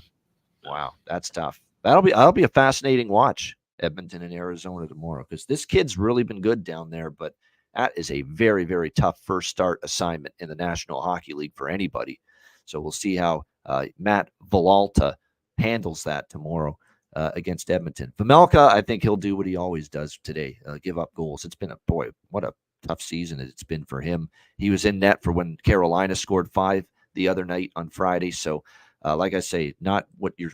Wow, that's tough. That'll be a fascinating watch, Edmonton and Arizona tomorrow, because this kid's really been good down there, but that is a very, very tough first start assignment in the National Hockey League for anybody. So we'll see how Matt Villalta handles that tomorrow against Edmonton. Vejmelka, I think he'll do what he always does today, give up goals. It's been what a tough season it's been for him. He was in net for when Carolina scored 5 the other night on Friday. So, like I say, not what you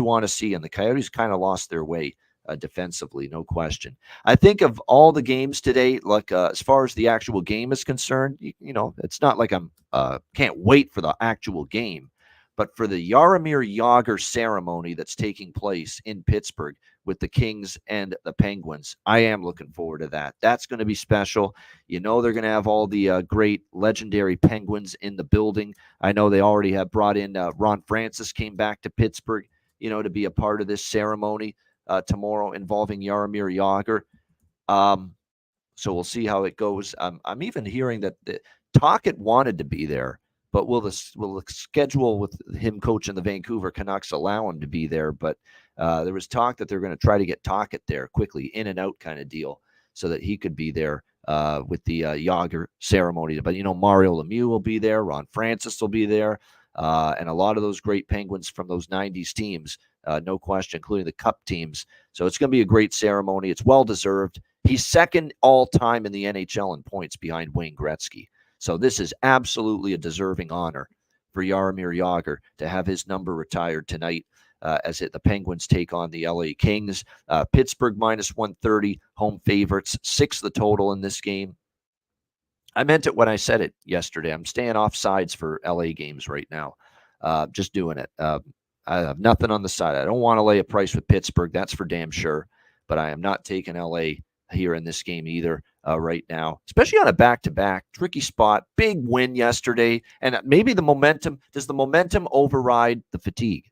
want to see. And the Coyotes kind of lost their way defensively, no question. I think of all the games today, like as far as the actual game is concerned, you know, it's not like I'm can't wait for the actual game. But for the Jaromir Jagr ceremony that's taking place in Pittsburgh with the Kings and the Penguins, I am looking forward to that. That's going to be special. You know, they're going to have all the great legendary Penguins in the building. I know they already have brought in Ron Francis came back to Pittsburgh, you know, to be a part of this ceremony tomorrow involving Jaromir Jagr. So we'll see how it goes. I'm even hearing that Tocchet wanted to be there. But will the schedule with him coaching the Vancouver Canucks allow him to be there? But there was talk that they're going to try to get Tocchet there quickly, in and out kind of deal, so that he could be there with the Jagr ceremony. But, you know, Mario Lemieux will be there. Ron Francis will be there. And a lot of those great Penguins from those 90s teams, no question, including the Cup teams. So it's going to be a great ceremony. It's well-deserved. He's second all-time in the NHL in points behind Wayne Gretzky. So this is absolutely a deserving honor for Jaromir Jagr to have his number retired tonight as the Penguins take on the LA Kings. Pittsburgh minus 130, home favorites, 6 the total in this game. I meant it when I said it yesterday. I'm staying off sides for LA games right now. Just doing it. I have nothing on the side. I don't want to lay a price with Pittsburgh. That's for damn sure. But I am not taking LA here in this game either right now, especially on a back-to-back. Tricky spot, big win yesterday. And maybe the momentum, does the momentum override the fatigue?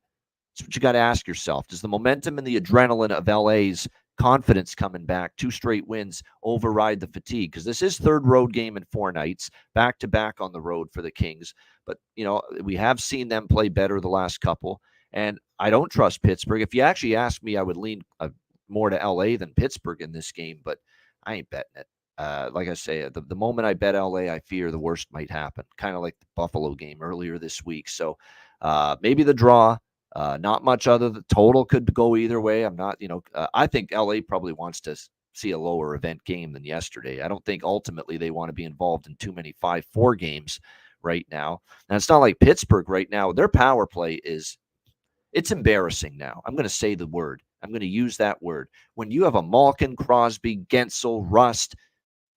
That's what you got to ask yourself. Does the momentum and the adrenaline of LA's confidence coming back, 2 straight wins, override the fatigue? Because this is third road game in 4 nights, back-to-back on the road for the Kings. But, you know, we have seen them play better the last couple. And I don't trust Pittsburgh. If you actually ask me, I would lean more to LA than Pittsburgh in this game, but I ain't betting it. Like I say, the moment I bet LA, I fear the worst might happen, kind of like the Buffalo game earlier this week. So maybe the draw, not much other. The total could go either way. I'm not, you know, I think LA probably wants to see a lower event game than yesterday. I don't think ultimately they want to be involved in too many 5-4 games right now. And it's not like Pittsburgh right now. Their power play it's embarrassing now. I'm going to say the word. I'm going to use that word. When you have a Malkin, Crosby, Gensel, Rust,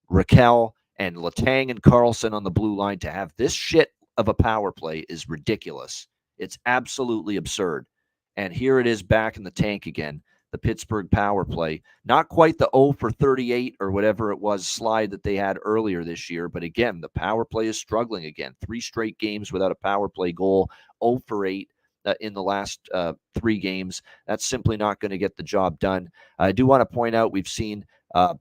Raquel, and Letang and Carlson on the blue line, to have this shit of a power play is ridiculous. It's absolutely absurd. And here it is back in the tank again, the Pittsburgh power play. Not quite the 0 for 38 or whatever it was slide that they had earlier this year. But again, the power play is struggling again. 3 straight games without a power play goal, 0 for 8. In the last 3 games. That's simply not going to get the job done. I do want to point out we've seen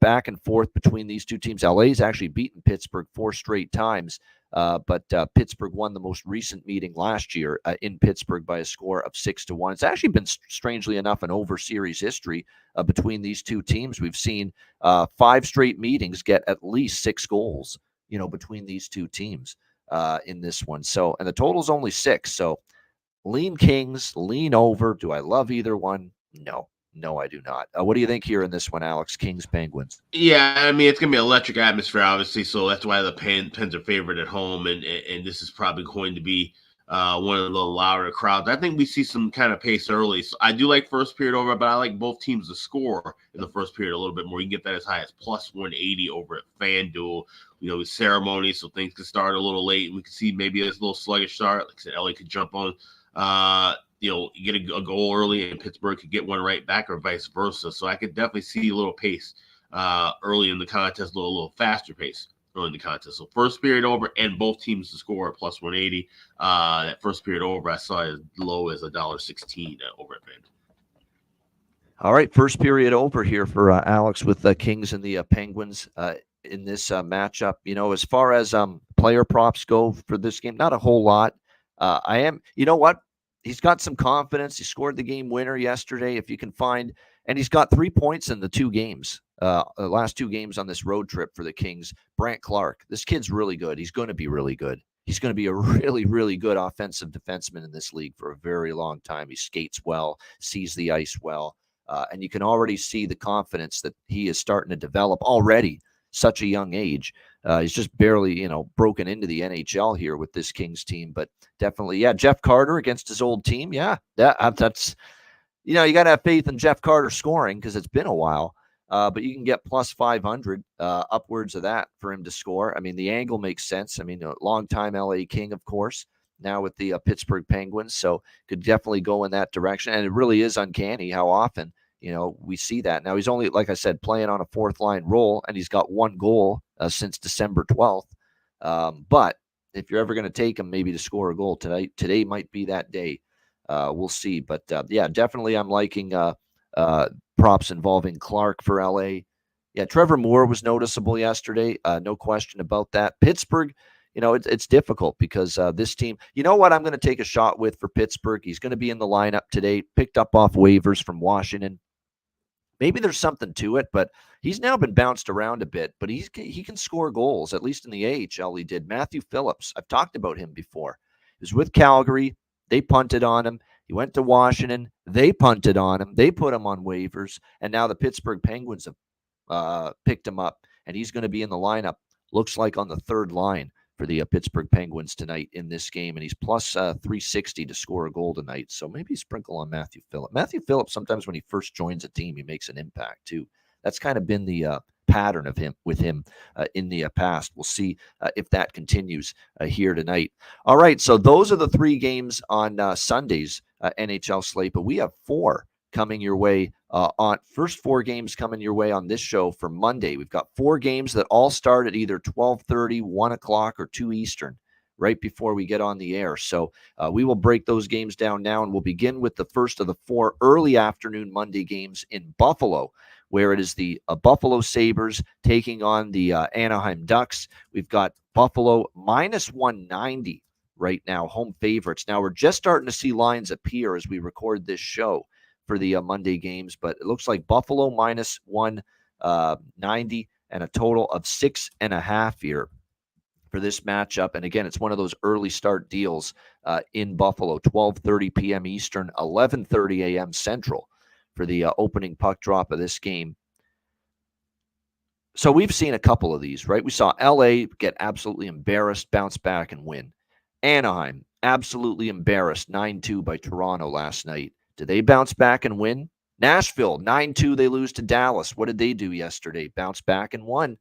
back and forth between these two teams. LA's actually beaten Pittsburgh 4 straight times, but Pittsburgh won the most recent meeting last year in Pittsburgh by a score of 6-1. It's actually been, strangely enough, an over series history between these two teams. We've seen 5 straight meetings get at least 6 goals, you know, between these two teams in this one. So, and the total's only 6. So, lean Kings, lean over. Do I love either one? No, I do not. What do you think here in this one, Alex? Kings, Penguins. Yeah, I mean, it's going to be an electric atmosphere, obviously, so that's why the Pens are favored at home, and this is probably going to be one of the louder crowds. I think we see some kind of pace early. So I do like first period over, but I like both teams to score in the first period a little bit more. You can get that as high as plus 180 over at FanDuel. You know, with ceremony, so things can start a little late. We can see maybe this little sluggish start. Like I said, LA could jump on. You know, get a goal early and Pittsburgh could get one right back or vice versa. So I could definitely see a little pace early in the contest, a little faster pace early in the contest. So first period over and both teams to score at plus 180. That first period over I saw as low as $1.16 over at FanDuel. All right, first period over here for Alex with the Kings and the Penguins in this matchup. You know, as far as player props go for this game, not a whole lot. You know what? He's got some confidence. He scored the game winner yesterday, if you can find, and he's got 3 points in the 2 games, last 2 games on this road trip for the Kings. Brant Clark, this kid's really good. He's going to be really good. He's going to be a really, really good offensive defenseman in this league for a very long time. He skates well, sees the ice well, and you can already see the confidence that he is starting to develop already such a young age. He's just barely, broken into the NHL here with this Kings team. But definitely, yeah, Jeff Carter against his old team. Yeah, that's, you got to have faith in Jeff Carter scoring because it's been a while. But you can get plus 500, upwards of that for him to score. I mean, the angle makes sense. I mean, a longtime LA King, of course, now with the Pittsburgh Penguins. So could definitely go in that direction. And it really is uncanny how often, we see that. Now, he's only, like I said, playing on a fourth line role, and he's got one goal since December 12th. But if you're ever going to take him maybe to score a goal today might be that day. We'll see. But, yeah, definitely I'm liking props involving Clark for LA. Yeah, Trevor Moore was noticeable yesterday. No question about that. Pittsburgh, it's difficult because this team, you know what I'm going to take a shot with for Pittsburgh? He's going to be in the lineup today, picked up off waivers from Washington. Maybe there's something to it, but he's now been bounced around a bit, but he can score goals, at least in the AHL he did. Matthew Phillips, I've talked about him before. He was with Calgary. They punted on him. He went to Washington. They punted on him. They put him on waivers, and now the Pittsburgh Penguins have picked him up, and he's going to be in the lineup, looks like on the third line for the Pittsburgh Penguins tonight in this game, and he's plus 360 to score a goal tonight. So maybe sprinkle on Matthew Phillips. Matthew Phillips, sometimes when he first joins a team, he makes an impact too. That's kind of been the pattern of him in the past. We'll see if that continues here tonight. All right, so those are the three games on Sunday's NHL slate, but we have four coming your way on first four games coming your way on this show for Monday. We've got four games that all start at either 12:30, 1 o'clock, or 2 Eastern right before we get on the air. So we will break those games down now, and we'll begin with the first of the four early afternoon Monday games in Buffalo, where it is the Buffalo Sabres taking on the Anaheim Ducks. We've got Buffalo minus 190 right now, home favorites. Now, we're just starting to see lines appear as we record this show for the Monday games, but it looks like Buffalo minus 190 and a total of 6.5 here for this matchup. And again, it's one of those early start deals in Buffalo, 12:30 p.m. Eastern, 11:30 a.m. Central for the opening puck drop of this game. So we've seen a couple of these, right? We saw LA get absolutely embarrassed, bounce back, and win. Anaheim, absolutely embarrassed, 9-2 by Toronto last night. Did they bounce back and win? Nashville, 9-2, they lose to Dallas. What did they do yesterday? Bounce back and won.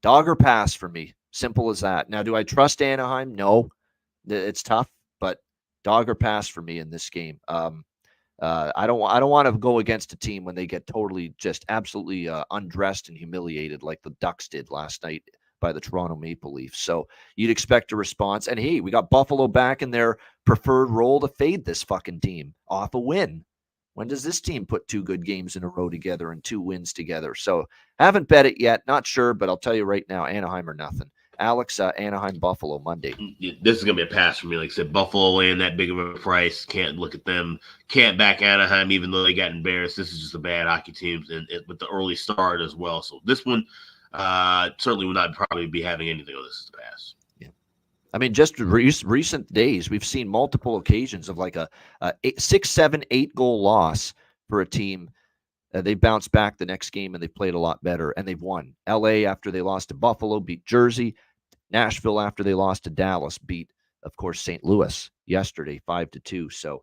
Dog or pass for me. Simple as that. Now, do I trust Anaheim? No. It's tough, but dog or pass for me in this game. I don't want to go against a team when they get totally just absolutely undressed and humiliated like the Ducks did last night by the Toronto Maple Leafs. So you'd expect a response. And hey, we got Buffalo back in their preferred role to fade this fucking team off a win. When does this team put two good games in a row together and two wins together? So haven't bet it yet. Not sure, but I'll tell you right now, Anaheim or nothing. Alex, Anaheim, Buffalo, Monday. This is going to be a pass for me. Like I said, Buffalo laying that big of a price. Can't look at them. Can't back Anaheim, even though they got embarrassed. This is just a bad hockey team and with the early start as well. So this one certainly would not probably be having anything on this as a pass. Yeah. I mean, just recent days, we've seen multiple occasions of like a 6, 7, 8 goal loss for a team. They bounced back the next game and they played a lot better and they've won. LA after they lost to Buffalo beat Jersey. Nashville after they lost to Dallas beat, of course, St. Louis yesterday 5-2. So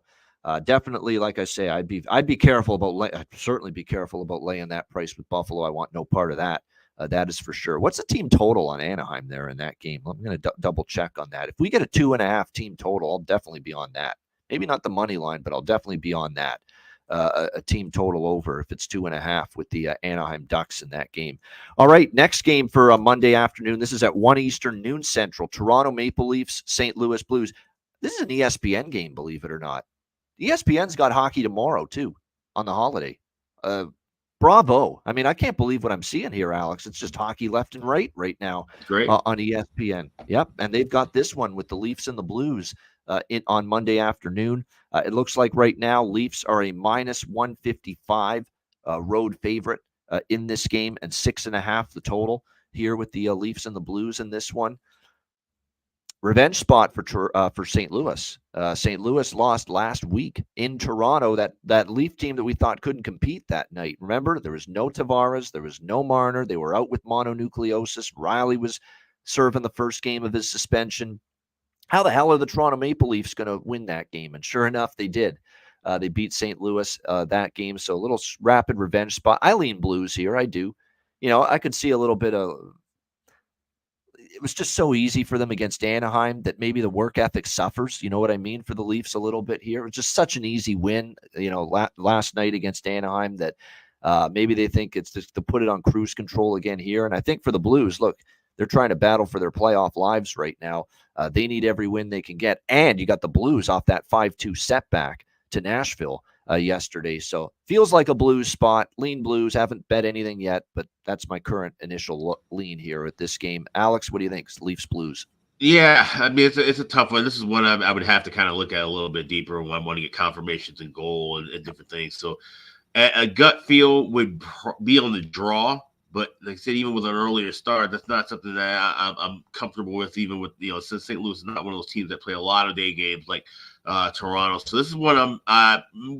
definitely, like I say, I'd be careful about I'd certainly be careful about laying that price with Buffalo. I want no part of that. That is for sure. What's the team total on Anaheim there in that game? I'm going to double check on that. If we get a 2.5 team total, I'll definitely be on that. Maybe not the money line, but I'll definitely be on that. A team total over if it's 2.5 with the Anaheim Ducks in that game. All right, next game for Monday afternoon. This is at 1 Eastern, noon Central. Toronto Maple Leafs, St. Louis Blues. This is an ESPN game, believe it or not. ESPN's got hockey tomorrow, too, on the holiday. Bravo. I mean, I can't believe what I'm seeing here, Alex. It's just hockey left and right now. Great. On ESPN. Yep, and they've got this one with the Leafs and the Blues on Monday afternoon. It looks like right now Leafs are a minus 155 road favorite in this game and 6.5 the total here with the Leafs and the Blues in this one. Revenge spot for St. Louis. St. Louis lost last week in Toronto. That Leaf team that we thought couldn't compete that night. Remember, there was no Tavares, there was no Marner. They were out with mononucleosis. Riley was serving the first game of his suspension. How the hell are the Toronto Maple Leafs going to win that game? And sure enough, they did. They beat St. Louis that game. So a little rapid revenge spot. I lean Blues here. I do. I could see a little bit of. It was just so easy for them against Anaheim that maybe the work ethic suffers. You know what I mean? For the Leafs a little bit here. It was just such an easy win, last night against Anaheim that maybe they think it's just to put it on cruise control again here. And I think for the Blues, look, they're trying to battle for their playoff lives right now. They need every win they can get. And you got the Blues off that 5-2 setback to Nashville yesterday. So feels like a Blues spot. Lean Blues. Haven't bet anything yet, but that's my current initial lean here at this game. Alex, what do you think? Leafs Blues. Yeah, I mean, it's a tough one. This is one I would have to kind of look at a little bit deeper when I want to get confirmations and goal and different things. So a gut feel would be on the draw. But like I said, even with an earlier start, that's not something that I'm comfortable with. Even with since St. Louis is not one of those teams that play a lot of day games like Toronto. So this is what I'm.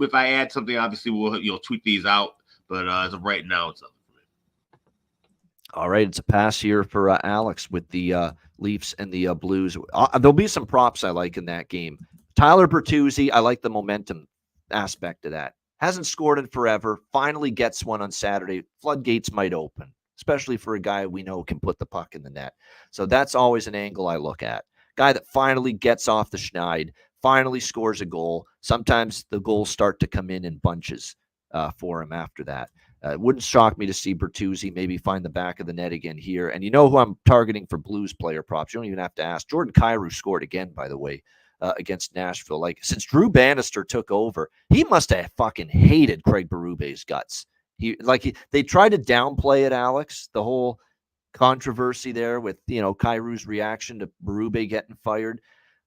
If I add something, obviously we'll tweet these out. But as of right now, it's nothing for me. All right, it's a pass here for Alex with the Leafs and the Blues. There'll be some props I like in that game. Tyler Bertuzzi, I like the momentum aspect of that. Hasn't scored in forever. Finally gets one on Saturday. Floodgates might open, especially for a guy we know can put the puck in the net. So that's always an angle I look at. Guy that finally gets off the schneid, finally scores a goal. Sometimes the goals start to come in bunches for him after that. It wouldn't shock me to see Bertuzzi maybe find the back of the net again here. And you know who I'm targeting for Blues player props. You don't even have to ask. Jordan Kyrou scored again, by the way. Against Nashville. Like, since Drew Bannister took over, he must have fucking hated Craig Berube's guts. They tried to downplay it, Alex, the whole controversy there with, Kyrou's reaction to Berube getting fired.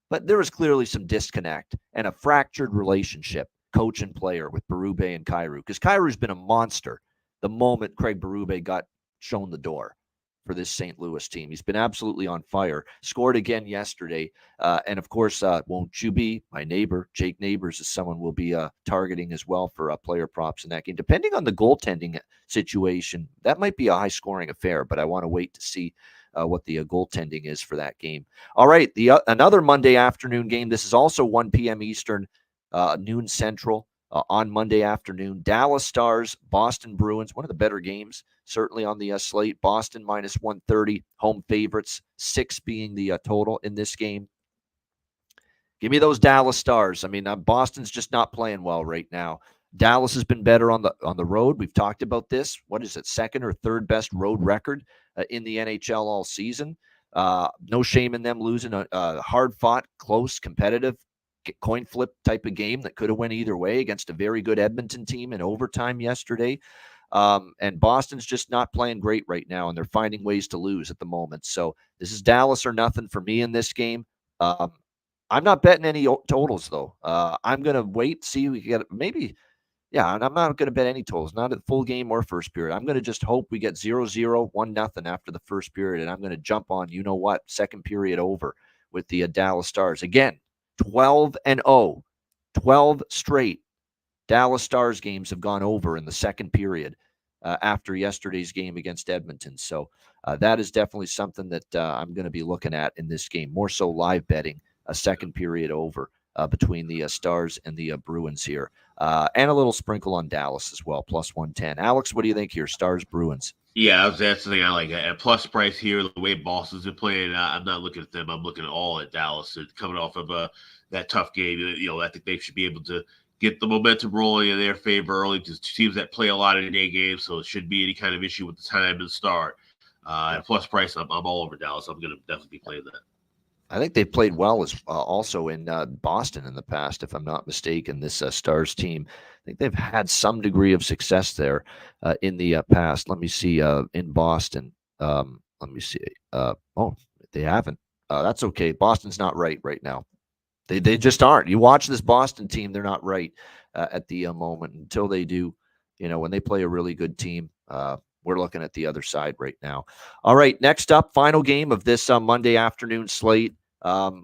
But there was clearly some disconnect and a fractured relationship, coach and player, with Berube and Kyrou. Because Kyrou's been a monster the moment Craig Berube got shown the door for this St. Louis team. He's been absolutely on fire. Scored again yesterday. And of course, won't you be my neighbor? Jake Neighbors is someone we'll be targeting as well for player props in that game. Depending on the goaltending situation, that might be a high-scoring affair, but I want to wait to see what the goaltending is for that game. All right, another Monday afternoon game. This is also 1 p.m. Eastern, noon Central. On Monday afternoon, Dallas Stars, Boston Bruins, one of the better games, certainly on the slate. Boston minus 130, home favorites, 6 being the total in this game. Give me those Dallas Stars. I mean, Boston's just not playing well right now. Dallas has been better on the road. We've talked about this. What is it, second or third best road record in the NHL all season? No shame in them losing a hard-fought, close, competitive coin flip type of game that could have went either way against a very good Edmonton team in overtime yesterday. And Boston's just not playing great right now, and they're finding ways to lose at the moment. So this is Dallas or nothing for me in this game. I'm not betting any totals, though. I'm going to wait, see if we get maybe. Yeah, and I'm not going to bet any totals, not at full game or first period. I'm going to just hope we get 0-0, 1-0 after the first period, and I'm going to jump on, second period over with the Dallas Stars. Again, 12-0, 12 straight Dallas Stars games have gone over in the second period after yesterday's game against Edmonton. So that is definitely something that I'm going to be looking at in this game. More so live betting a second period over between the Stars and the Bruins here. And a little sprinkle on Dallas as well, plus 110. Alex, what do you think here? Stars, Bruins. Yeah, that's the thing I like. At plus price here, the way Boston's been playing, I'm not looking at them. I'm looking all at Dallas. They're coming off of that tough game. I think they should be able to get the momentum rolling in their favor early, because teams that play a lot of day games, so it shouldn't be any kind of issue with the time to start. At plus price, I'm all over Dallas. I'm going to definitely be playing that. I think they've played well as also in Boston in the past, if I'm not mistaken, this Stars team. I think they've had some degree of success there in the past. Let me see, in Boston. Let me see. They haven't. That's okay. Boston's not right now. They just aren't. You watch this Boston team, they're not right at the moment until they do. When they play a really good team, we're looking at the other side right now. All right, next up, final game of this Monday afternoon slate.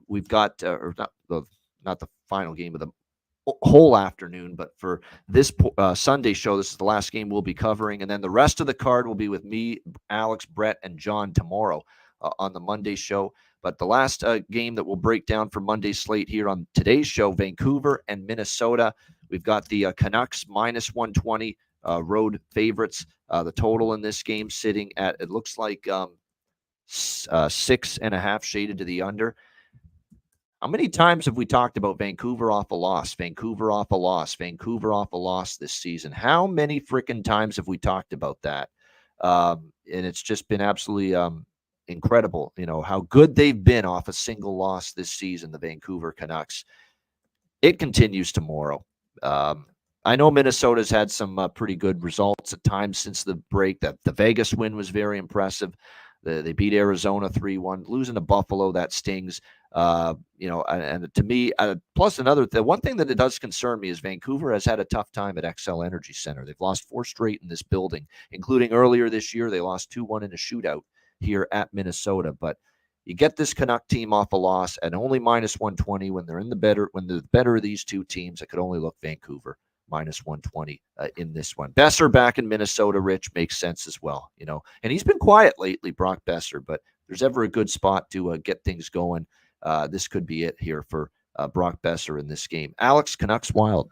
We've got, or not the final game of the whole afternoon, but for this Sunday show, this is the last game we'll be covering. And then the rest of the card will be with me, Alex, Brett, and John tomorrow on the Monday show. But the last game that we'll break down for Monday's slate here on today's show, Vancouver and Minnesota. We've got the Canucks minus 120 road favorites. The total in this game sitting at, it looks like 6.5 shaded to the under. How many times have we talked about Vancouver off a loss, Vancouver off a loss, Vancouver off a loss this season? How many freaking times have we talked about that? And it's just been absolutely incredible, how good they've been off a single loss this season, the Vancouver Canucks. It continues tomorrow. I know Minnesota's had some pretty good results at times since the break. The Vegas win was very impressive. They beat Arizona 3-1. Losing to Buffalo, that stings. And to me, plus the one thing that it does concern me is Vancouver has had a tough time at XL Energy Center. They've lost 4 straight in this building, including earlier this year. They lost 2-1 in a shootout here at Minnesota. But you get this Canuck team off a loss at only minus 120 when they're the better of these two teams. I could only look Vancouver minus 120 in this one. Besser back in Minnesota, Rich, makes sense as well, and he's been quiet lately, Brock Besser, but if there's ever a good spot to get things going, this could be it here for Brock Besser in this game. Alex, Canucks Wild.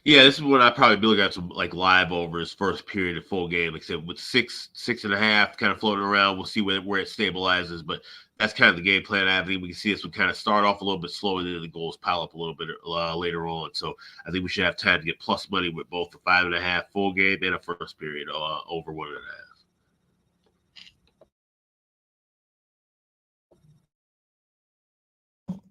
Yeah, this is when I probably be looking at some live overs, first period of full game. Like I said, with 6.5 kind of floating around, we'll see where it stabilizes. But that's kind of the game plan. I think we can see this would kind of start off a little bit slower, then the goals pile up a little bit later on. So I think we should have time to get plus money with both the 5.5 full game and a first period over 1.5.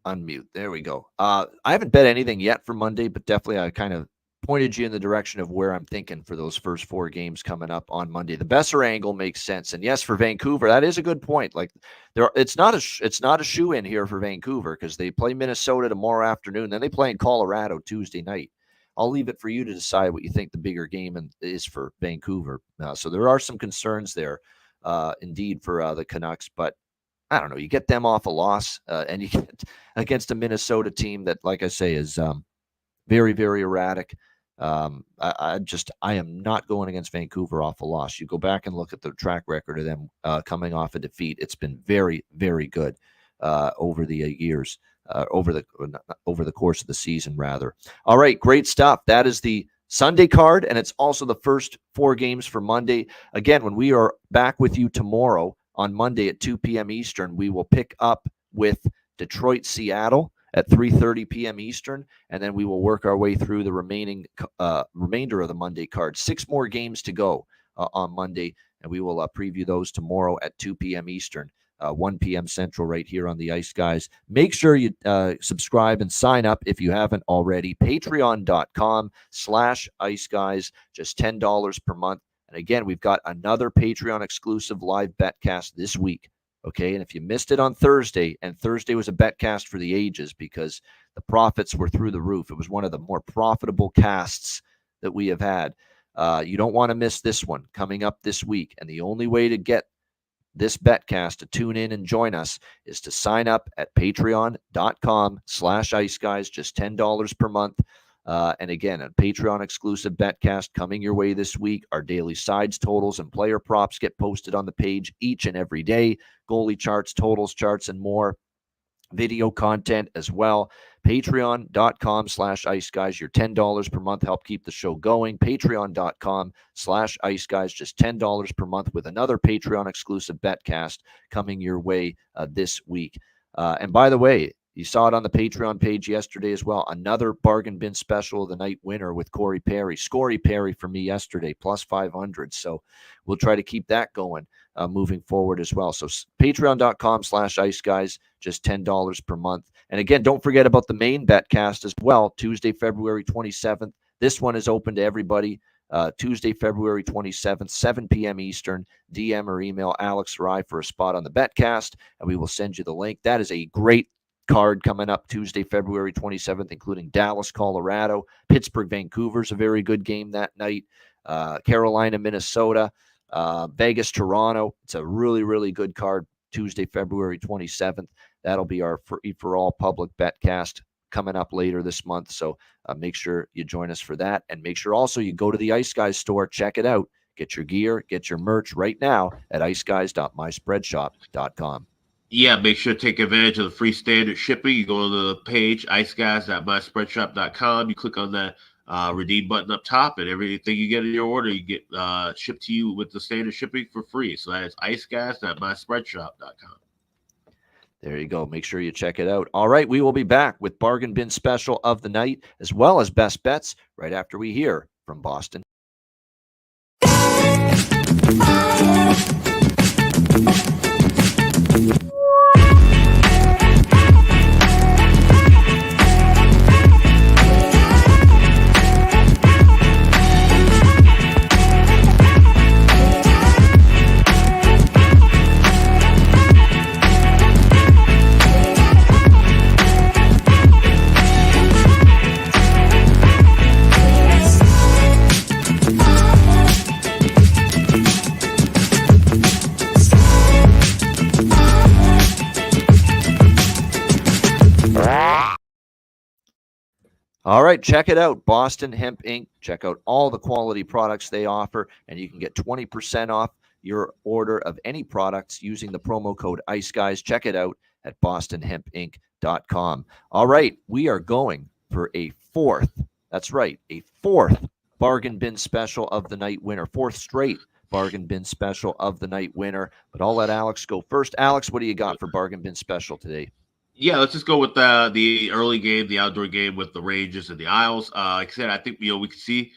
Unmute. There we go. I haven't bet anything yet for Monday, but definitely I kind of pointed you in the direction of where I'm thinking for those first 4 games coming up on Monday. The Besser angle makes sense. And yes, for Vancouver, that is a good point. It's not a shoe-in here for Vancouver because they play Minnesota tomorrow afternoon. Then they play in Colorado Tuesday night. I'll leave it for you to decide what you think the bigger game is for Vancouver. So there are some concerns there, indeed, for the Canucks, but I don't know. You get them off a loss, and you get against a Minnesota team that, like I say, is very, very erratic. I am not going against Vancouver off a loss. You go back and look at the track record of them coming off a defeat. It's been very, very good over the years, over the course of the season, rather. All right, great stuff. That is the Sunday card, and it's also the first 4 games for Monday. Again, when we are back with you tomorrow, on Monday at 2 p.m. Eastern, we will pick up with Detroit, Seattle at 3:30 p.m. Eastern, and then we will work our way through the remainder of the Monday card. 6 more games to go on Monday, and we will preview those tomorrow at 2 p.m. Eastern, 1 p.m. Central right here on the Ice Guys. Make sure you subscribe and sign up if you haven't already. Patreon.com/Ice Guys, just $10 per month. And again, we've got another Patreon exclusive live betcast this week. Okay. And if you missed it on Thursday, and Thursday was a betcast for the ages because the profits were through the roof. It was one of the more profitable casts that we have had. You don't want to miss this one coming up this week. And the only way to get this betcast to tune in and join us is to sign up at patreon.com/Ice Guys, just $10 per month. And again, a Patreon exclusive betcast coming your way this week. Our daily sides, totals, and player props get posted on the page each and every day. Goalie charts, totals charts, and more. Video content as well. Patreon.com/Ice Guys. Your $10 per month help keep the show going. Patreon.com/Ice Guys. Just $10 per month with another Patreon exclusive betcast coming your way this week. And by the way, you saw it on the Patreon page yesterday as well. Another bargain bin special of the night winner with Corey Perry. Scory Perry for me yesterday, plus 500. So we'll try to keep that going moving forward as well. So patreon.com/Ice Guys, just $10 per month. And again, don't forget about the main betcast as well. Tuesday, February 27th. This one is open to everybody. Tuesday, February 27th, 7 p.m. Eastern. DM or email Alex or I for a spot on the betcast, and we will send you the link. That is a great card coming up Tuesday, February 27th, including Dallas, Colorado. Pittsburgh, Vancouver's a very good game that night. Carolina, Minnesota. Vegas, Toronto. It's a really, really good card. Tuesday, February 27th. That'll be our free-for-all public betcast coming up later this month. So make sure you join us for that. And make sure also you go to the Ice Guys store, check it out. Get your gear, get your merch right now at iceguys.myspreadshop.com. Yeah, make sure to take advantage of the free standard shipping. You go to the page, iceguys.myspreadshop.com. You click on that redeem button up top, and everything you get in your order, you get shipped to you with the standard shipping for free. So that is iceguys.myspreadshop.com. There you go. Make sure you check it out. All right, we will be back with Bargain Bin Special of the Night, as well as Best Bets, right after we hear from Boston. All right, check it out, Boston Hemp Inc. Check out all the quality products they offer, and you can get 20% off your order of any products using the promo code ICEGUYS. Check it out at bostonhempinc.com. All right, we are going for a fourth Bargain Bin Special of the Night winner, fourth straight Bargain Bin Special of the Night winner. But I'll let Alex go first. Alex, what do you got for Bargain Bin Special today? Yeah, let's just go with the early game, the outdoor game with the Rangers and the Isles. Like I said, I think we can see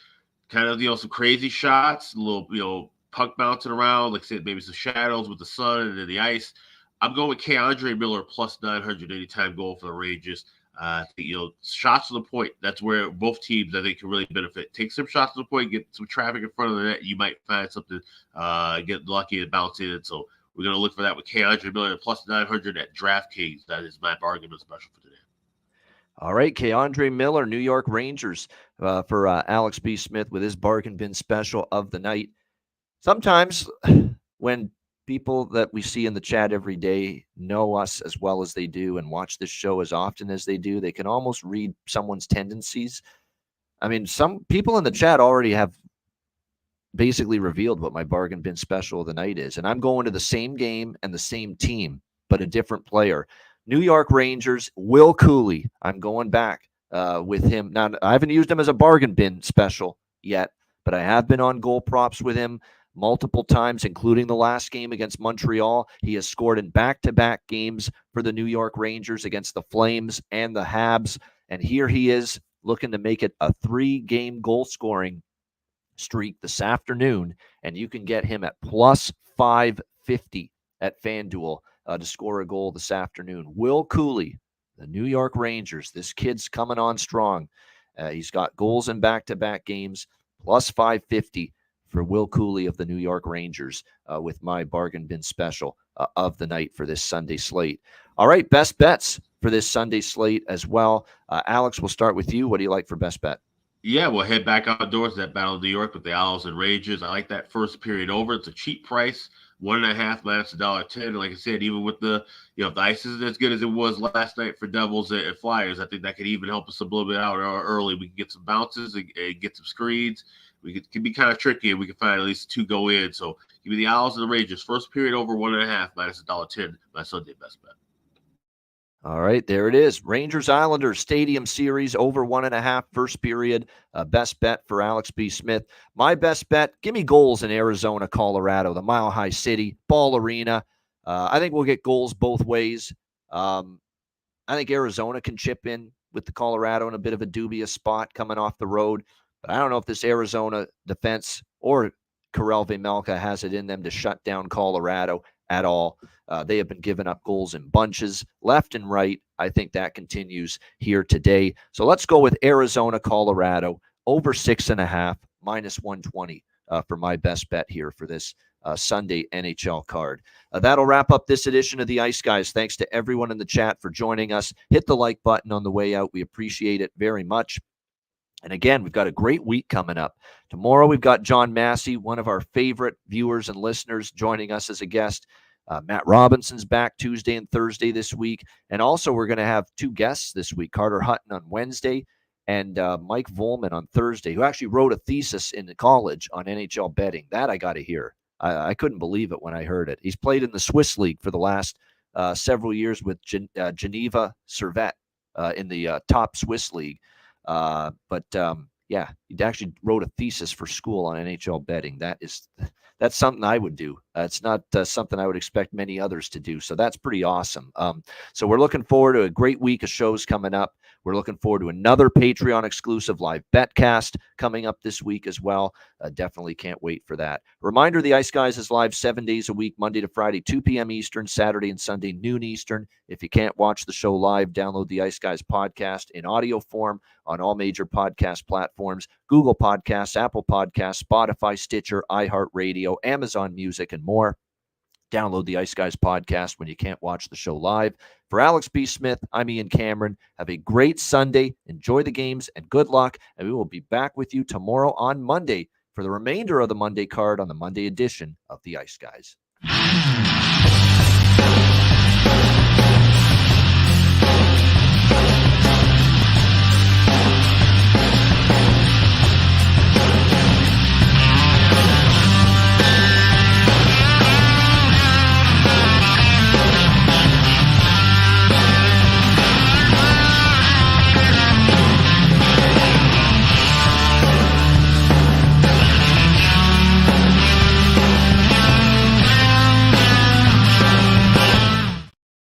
kind of some crazy shots, a little puck bouncing around. Like I said, maybe some shadows with the sun and then the ice. I'm going with Andre Miller plus 900 anytime goal for the Rangers. I think shots to the point. That's where both teams I think can really benefit. Take some shots to the point, get some traffic in front of the net. You might find something, get lucky and bounce in. So we're going to look for that with Andre Miller plus 900 at DraftKings. That is my bargain special for today. All right, Andre Miller, New York Rangers for Alex B. Smith with his Bargain Bin Special of the night. Sometimes when people that we see in the chat every day know us as well as they do and watch this show as often as they do, they can almost read someone's tendencies. I mean, some people in the chat already have basically revealed what my Bargain Bin Special of the night is. And I'm going to the same game and the same team, but a different player. New York Rangers, Will Cooley. I'm going back with him. Now, I haven't used him as a Bargain Bin Special yet, but I have been on goal props with him multiple times, including the last game against Montreal. He has scored in back-to-back games for the New York Rangers against the Flames and the Habs. And here he is looking to make it a 3-game goal-scoring streak this afternoon, and you can get him at plus 550 at FanDuel to score a goal this afternoon. Will Cooley, the New York Rangers. This kid's coming on strong. He's got goals in back-to-back games, plus 550 for Will Cooley of the New York Rangers with my Bargain Bin Special of the night for this Sunday slate. All right, best bets for this Sunday slate as well. Alex, we'll start with you. What do you like for best bet? Yeah, we'll head back outdoors to that Battle of New York with the Owls and Rangers. I like that first period over. It's a cheap price, 1.5 minus $1.10. And like I said, even with the if the ice isn't as good as it was last night for Devils and Flyers, I think that could even help us a little bit out early. We can get some bounces and get some screens. We can be kind of tricky, and we can find at least 2 go in. So give me the Owls and the Rangers. First period over 1.5 minus $1.10. My Sunday best bet. All right, there it is. Rangers Islanders Stadium Series over 1.5 first period. Best bet for Alex B. Smith. My best bet, give me goals in Arizona, Colorado, the Mile High City, Ball Arena. I think we'll get goals both ways. I think Arizona can chip in with the Colorado in a bit of a dubious spot coming off the road. But I don't know if this Arizona defense or Karel Vejmelka has it in them to shut down Colorado at all. They have been giving up goals in bunches left and right. I think that continues here today. So let's go with Arizona, Colorado, over 6.5, minus 120 for my best bet here for this Sunday NHL card. That'll wrap up this edition of the Ice Guys. Thanks to everyone in the chat for joining us. Hit the like button on the way out. We appreciate it very much. And again, we've got a great week coming up. Tomorrow, we've got John Massey, one of our favorite viewers and listeners, joining us as a guest. Matt Robinson's back Tuesday and Thursday this week. And also we're going to have 2 guests this week, Carter Hutton on Wednesday and Mike Volman on Thursday, who actually wrote a thesis in college on NHL betting. That I got to hear. I couldn't believe it when I heard it. He's played in the Swiss League for the last several years with Geneva Servette in the top Swiss League. Yeah, he actually wrote a thesis for school on NHL betting. That's something I would do. It's not something I would expect many others to do. So that's pretty awesome. So we're looking forward to a great week of shows coming up. We're looking forward to another Patreon exclusive live betcast coming up this week as well. Definitely can't wait for that. Reminder, the Ice Guys is live 7 days a week, Monday to Friday, 2 p.m. Eastern, Saturday and Sunday, noon Eastern. If you can't watch the show live, download the Ice Guys podcast in audio form on all major podcast platforms, Google Podcasts, Apple Podcasts, Spotify, Stitcher, iHeartRadio, Amazon Music, and more. Download the Ice Guys podcast when you can't watch the show live. For Alex B. Smith, I'm Ian Cameron. Have a great Sunday. Enjoy the games and good luck. And we will be back with you tomorrow on Monday for the remainder of the Monday card on the Monday edition of the Ice Guys.